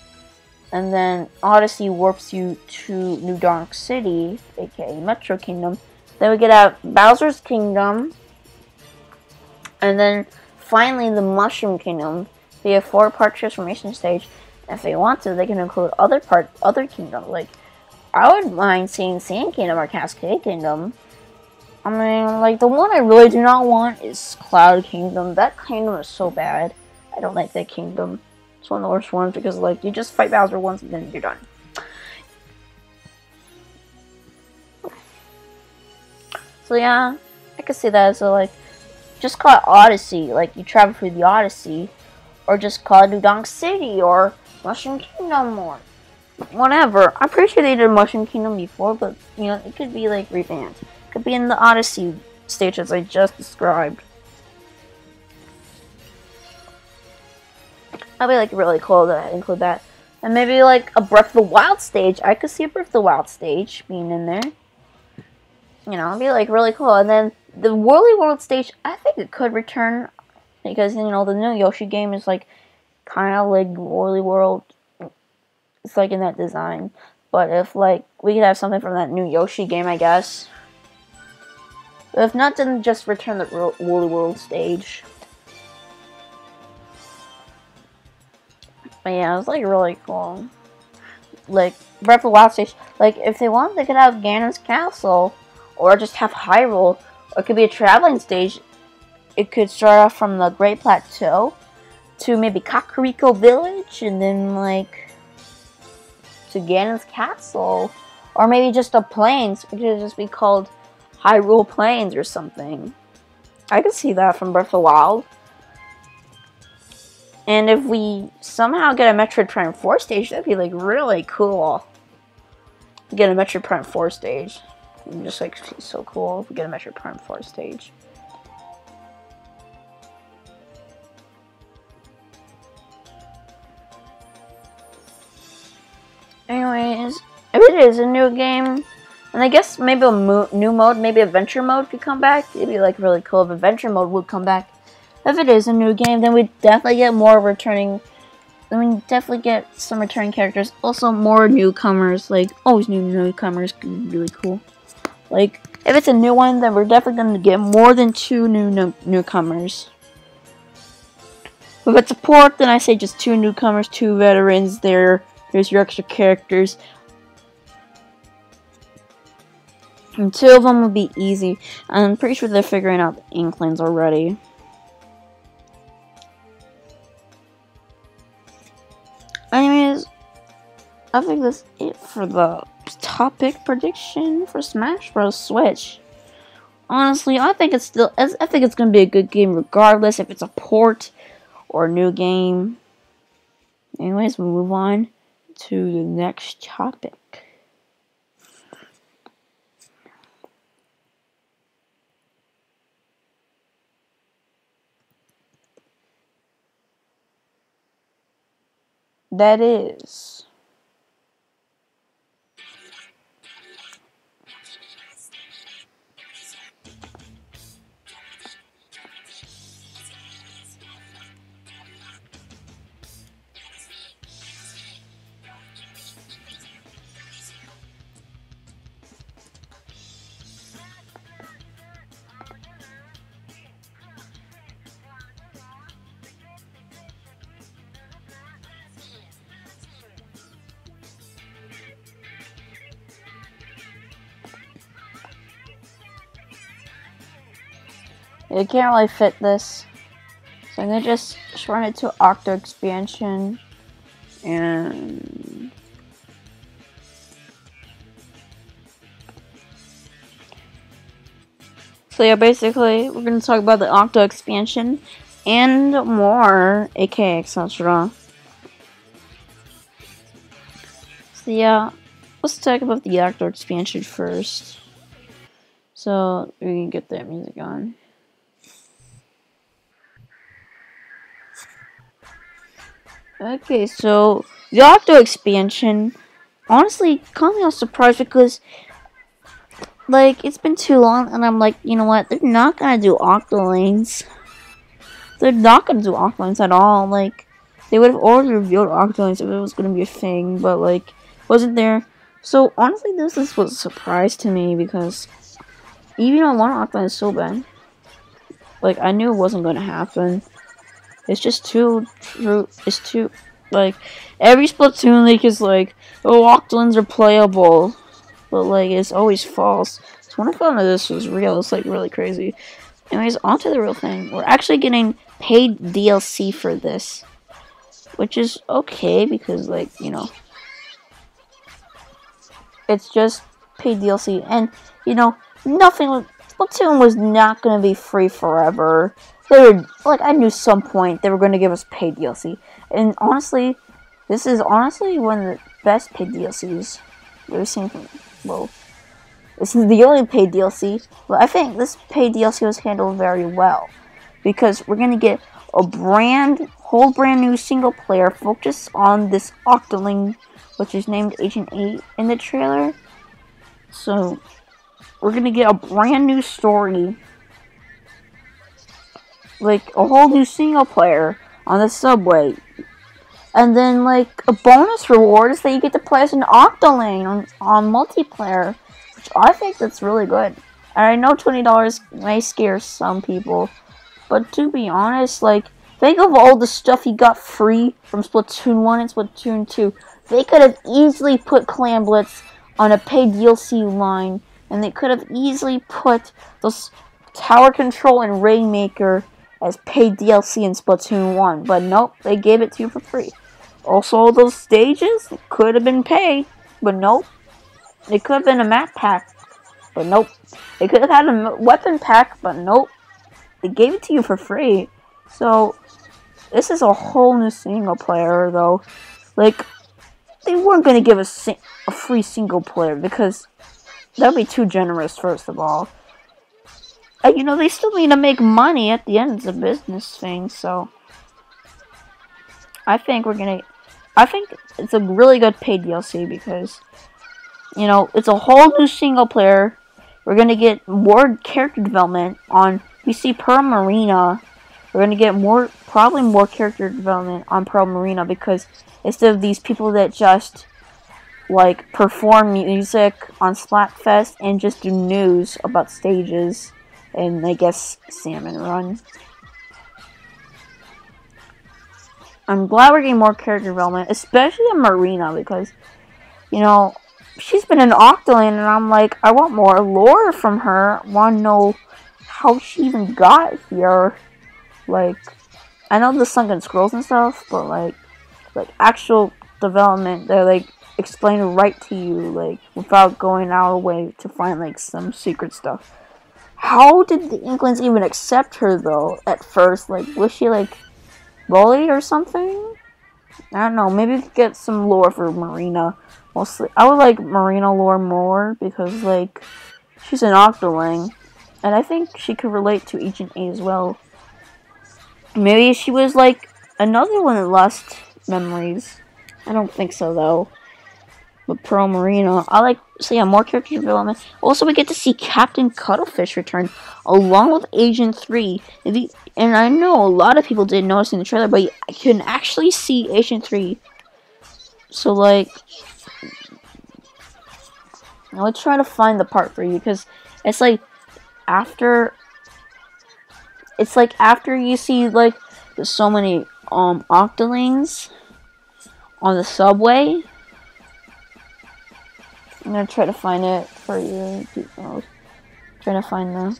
and then Odyssey warps you to New Donk City, aka Metro Kingdom. Then we could have Bowser's Kingdom, and then finally the Mushroom Kingdom. Be a 4-part transformation stage. And if they want to, they can include other kingdoms. Like, I wouldn't mind seeing Sand Kingdom or Cascade Kingdom. I mean, like, the one I really do not want is Cloud Kingdom. That kingdom is so bad. I don't like that kingdom. It's one of the worst ones because, like, you just fight Bowser once and then you're done. So yeah, I could see that as like, just call it Odyssey. Like, you travel through the Odyssey. Or just call it New Donk City, or Mushroom Kingdom, or whatever. I'm pretty sure they did Mushroom Kingdom before, but, it could be, like, revamped. It could be in the Odyssey stage as I just described. That'd be, like, really cool to include that. And maybe, like, a Breath of the Wild stage. I could see a Breath of the Wild stage being in there. It'd be, like, really cool. And then the Woolly World stage, I think it could return. Because, the new Yoshi game is, like, kind of like Woolly World. It's, like, in that design. But if, like, we could have something from that new Yoshi game, I guess. But if not, then just return the Woolly World stage. But, yeah, it's, like, really cool. Like, Breath of the Wild stage. Like, if they want, they could have Ganon's Castle. Or just have Hyrule. Or it could be a traveling stage. It could start off from the Great Plateau to maybe Kakariko Village, and then, like, to Ganon's Castle. Or maybe just the plains. It could just be called Hyrule Plains or something. I could see that from Breath of the Wild. And if we somehow get a Metroid Prime 4 stage, that'd be, like, really cool. Get a Metroid Prime 4 stage. It'd just, like, so cool if we get a Metroid Prime 4 stage. Anyways, if it is a new game, and I guess maybe a new mode, maybe Adventure Mode could come back. It'd be, like, really cool if Adventure Mode would come back. If it is a new game, then we'd definitely get more returning. Then we definitely get some returning characters. Also, more newcomers. Like, always new newcomers could be really cool. Like, if it's a new one, then we're definitely going to get more than 2 new newcomers. If it's a port, then I say just 2 newcomers, 2 veterans. There's your extra characters. And 2 of them will be easy. I'm pretty sure they're figuring out the Inklings already. Anyways, I think that's it for the topic prediction for Smash Bros. Switch. Honestly, I think it's gonna be a good game regardless if it's a port or a new game. Anyways, we'll move on to the next topic. That is it can't really fit this. So I'm gonna just run it to Octo expansion and so yeah, basically we're gonna talk about the Octo expansion and more, aka etc. So yeah, let's talk about the Octo expansion first. So we can get that music on. Okay, so the Octo expansion, honestly, caught me off surprise because, like, it's been too long, and I'm like, you know what? They're not gonna do Octolings. They're not gonna do Octolings at all. Like, they would have already revealed Octolings if it was gonna be a thing, but like, wasn't there. So honestly, this was a surprise to me because even though I want Octolings so bad, like, I knew it wasn't gonna happen. It's just too true. It's too, like, every Splatoon leak is like, oh, Octolings are playable. But, like, it's always false. So when I found out this was real, it's, like, really crazy. Anyways, on to the real thing. We're actually getting paid DLC for this. Which is okay, because, like, you know, it's just paid DLC. And, you know, Splatoon was not going to be free forever. They were, like, I knew some point they were going to give us paid DLC. And honestly, this is honestly one of the best paid DLCs we've seen from, well, this is the only paid DLC, but I think this paid DLC was handled very well. Because we're going to get a whole brand new single player focused on this Octoling, which is named Agent 8 in the trailer. So, we're going to get a brand new story, like a whole new single player on the subway. And then, like, a bonus reward is that you get to play as an Octoling on multiplayer, which I think that's really good. And I know $20 may scare some people, but to be honest, like, think of all the stuff you got free from Splatoon 1 and Splatoon 2. They could have easily put Clan Blitz on a paid DLC line, and they could have easily put those Tower Control and Rainmaker as paid DLC in Splatoon 1, but nope, they gave it to you for free. Also, those stages could have been paid, but nope. It could have been a map pack, but nope. They could have had a weapon pack, but nope. They gave it to you for free. So, this is a whole new single player, though. Like, they weren't going to give us a free single player, because that would be too generous, first of all. And, you know, they still need to make money at the end. It's a business thing, so I think it's a really good paid DLC because, you know, it's a whole new single player. We're going to get more character development on, we see Pearl Marina. We're going to get probably more character development on Pearl Marina because instead of these people that just, like, perform music on Splatfest and just do news about stages and, I guess, Salmon Run. I'm glad we're getting more character development, especially in Marina, because, you know, she's been an Octoling, and I'm like, I want more lore from her. I want to know how she even got here. Like, I know the sunken scrolls and stuff, but like actual development that like explain it right to you, like without going our way to find like some secret stuff. How did the Inklings even accept her though? At first, like, was she like bullied or something? I don't know. Maybe we could get some lore for Marina. Mostly, I would like Marina lore more because like she's an Octoling, and I think she could relate to Agent A as well. Maybe she was like another one that lost memories. I don't think so though. But Pearl Marina, I like, so yeah, more character development. Also, we get to see Captain Cuttlefish return along with Agent 3. And I know a lot of people didn't notice in the trailer, but I can actually see Agent 3. So like, let's try to find the part for you, because it's like after you see like there's so many Octolings on the subway. I'm gonna try to find it for you. Trying to find them.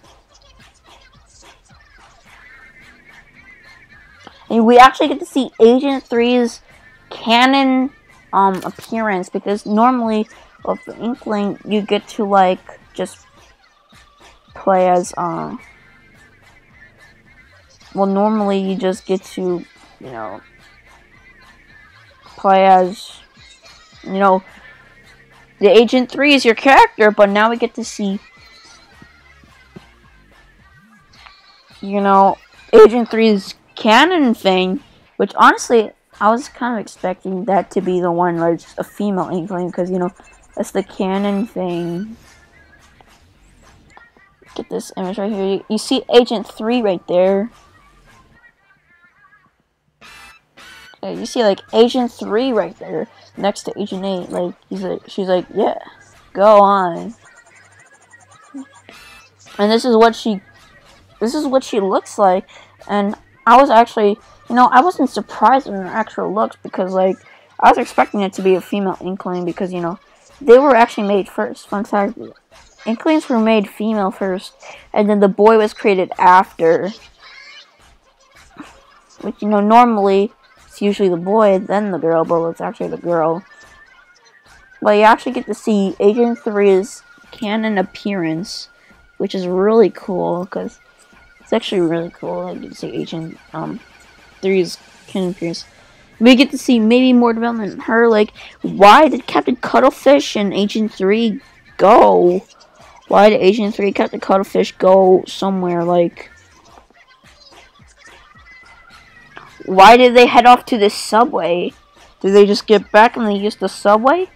And we actually get to see Agent 3's canon appearance, because normally with the Inkling you get to like just play as well, normally you just get to, you know, play as, you know, the Agent 3 is your character, but now we get to see, you know, Agent 3's canon thing, which honestly, I was kind of expecting that to be the one where it's a female Inkling, because, you know, that's the canon thing. Get this image right here. You see Agent 3 right there. Yeah, you see, like, Agent 3 right there next to Agent 8. Like, she's like, yeah, go on. And this is what she looks like. And I was actually, you know, I wasn't surprised in her actual looks, because, like, I was expecting it to be a female Inkling, because, you know, they were actually made first. Fun fact, Inklings were made female first, and then the boy was created after. Which, you know, normally it's usually the boy, then the girl, but it's actually the girl. But you actually get to see Agent 3's canon appearance, which is really cool, because it's actually really cool. I get to see Agent 3's canon appearance. We get to see maybe more development in her, like, why did Captain Cuttlefish and Agent 3 go? Why did Agent 3 Captain Cuttlefish go somewhere, like, why did they head off to this subway? Did they just get back and they used the subway?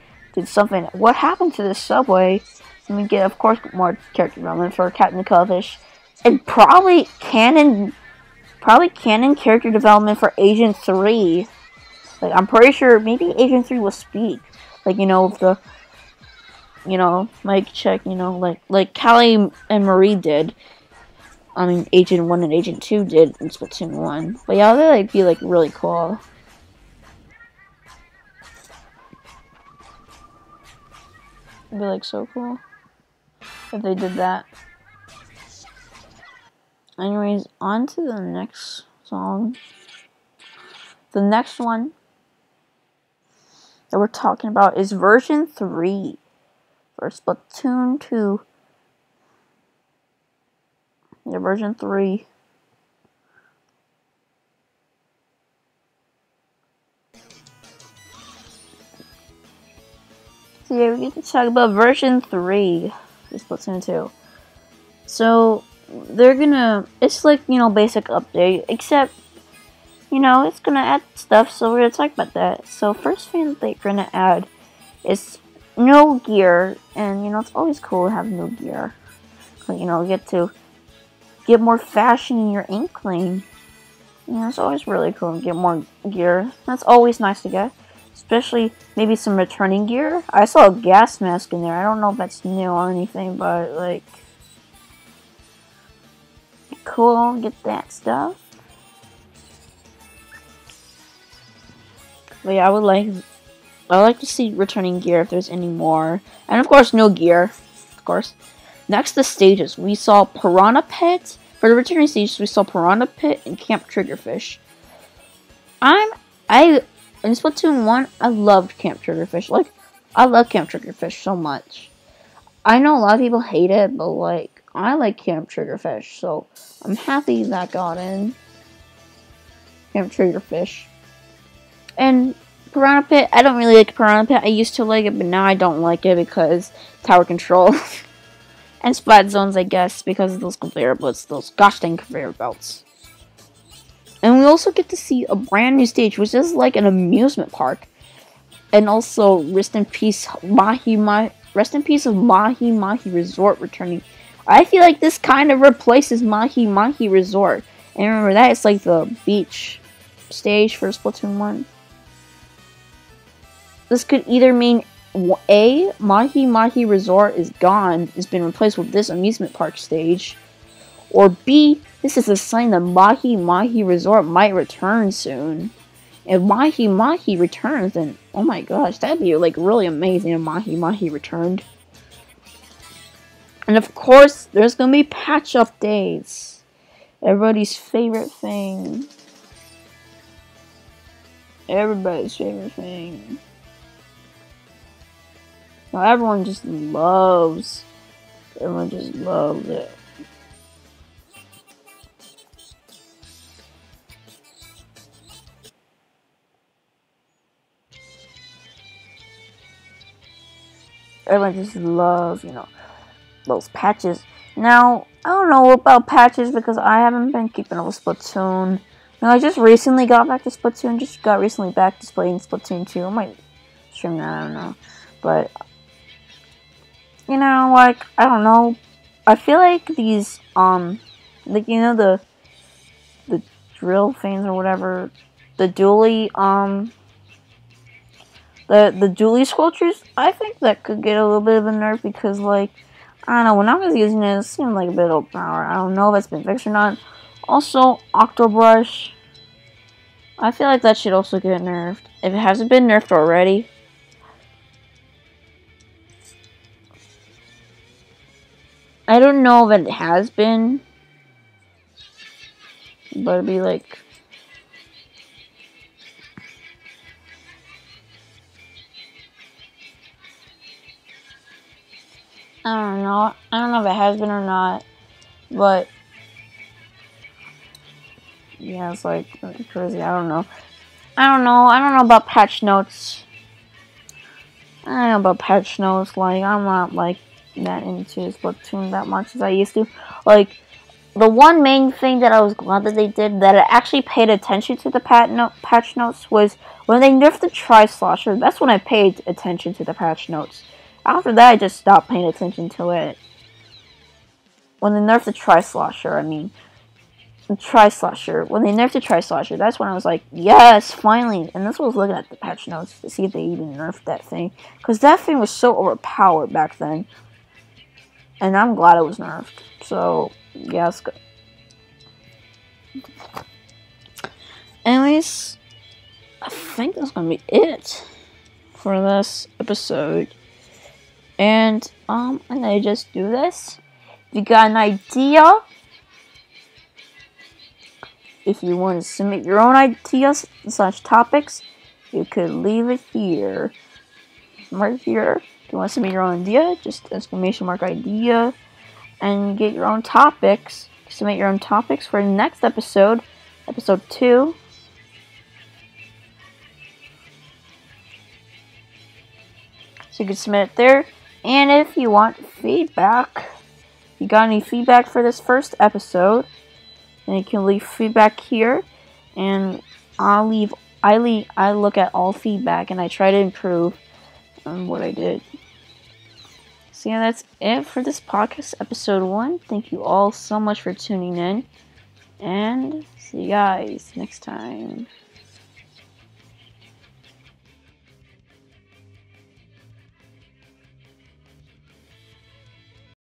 What happened to this subway? And we get, of course, more character development for Captain Cuttlefish. And probably canon character development for Agent 3. Like, I'm pretty sure maybe Agent 3 will speak. Like, you know, mic check, you know, like Callie and Marie did. I mean, Agent 1 and Agent 2 did in Splatoon 1. But yeah, that would be, like, really cool. It'd be, like, so cool if they did that. Anyways, on to the next song. The next one that we're talking about is version 3 for Splatoon 2. Yeah, version 3. So yeah, we get to talk about version 3 for Splatoon 2. So it's like, you know, basic update, except, you know, it's gonna add stuff, so we're gonna talk about that. So first thing that they're gonna add is no gear, and, you know, it's always cool to have no gear. You know, you get to get more fashion in your Inkling. You know, it's always really cool to get more gear. That's always nice to get. Especially maybe some returning gear. I saw a gas mask in there. I don't know if that's new or anything, but, like, cool, get that stuff. But yeah, I like to see returning gear if there's any more. And of course, no gear. Of course. Next, the stages. We saw Piranha Pit. For the returning stages, we saw Piranha Pit and Camp Triggerfish. In Splatoon 1, I loved Camp Triggerfish. Like, I love Camp Triggerfish so much. I know a lot of people hate it, but like, I like Camp Triggerfish, so I'm happy that got in. Camp Triggerfish. And Piranha Pit, I don't really like Piranha Pit. I used to like it, but now I don't like it because tower control. And splat zones, I guess, because of those conveyor belts, those gosh dang conveyor belts. And we also get to see a brand new stage, which is like an amusement park. And also, rest in peace of Mahi Mahi Resort returning. I feel like this kind of replaces Mahi Mahi Resort. And remember that, it's like the beach stage for Splatoon 1. This could either mean A, Mahi Mahi Resort is gone, has been replaced with this amusement park stage. Or B, this is a sign that Mahi Mahi Resort might return soon. If Mahi Mahi returns, then oh my gosh, that'd be like really amazing if Mahi Mahi returned. And of course, there's gonna be patch updates. Everybody's favorite thing. Everybody's favorite thing. Now everyone just loves it. Everyone just loves, those patches. Now, I don't know about patches because I haven't been keeping up with Splatoon. I just recently got back to Splatoon. Just got recently back to playing Splatoon 2. I might stream that, I don't know. But, like, I don't know. I feel like these, like, the drill things or whatever, the dually, the dually sculptures, I think that could get a little bit of a nerf because, like, I don't know, when I was using it seemed like a bit overpowered. I don't know if it's been fixed or not. Also, Octobrush, I feel like that should also get nerfed. If it hasn't been nerfed already. I don't know if it has been, but it'd be like, I don't know. I don't know if it has been or not, but yeah, it's like crazy. I don't know. I don't know about patch notes. I don't know about patch notes. Like, I'm not like that into Splatoon that much as I used to. Like, the one main thing that I was glad that they did, that I actually paid attention to the patch notes, was when they nerfed the Tri-Slosher. That's when I paid attention to the patch notes. After that, I just stopped paying attention to it. When they nerfed the Tri-Slosher, I mean. The Tri-Slosher. When they nerfed the Tri-Slosher, that's when I was like, yes, finally. And that's what I was looking at the patch notes to see if they even nerfed that thing. Because that thing was so overpowered back then. And I'm glad it was nerfed. So, yeah, it's good. Anyways, I think that's going to be it for this episode. And I just do this. If you got an idea, if you want to submit your own ideas / topics, you could leave it here. Right here. If you want to submit your own idea, just ! Idea. And get your own topics. Submit your own topics for the next episode. Episode 2. So you can submit it there. And if you want feedback, if you got any feedback for this first episode, then you can leave feedback here, and I look at all feedback and I try to improve on what I did. So yeah, that's it for this podcast, episode 1. Thank you all so much for tuning in, and see you guys next time.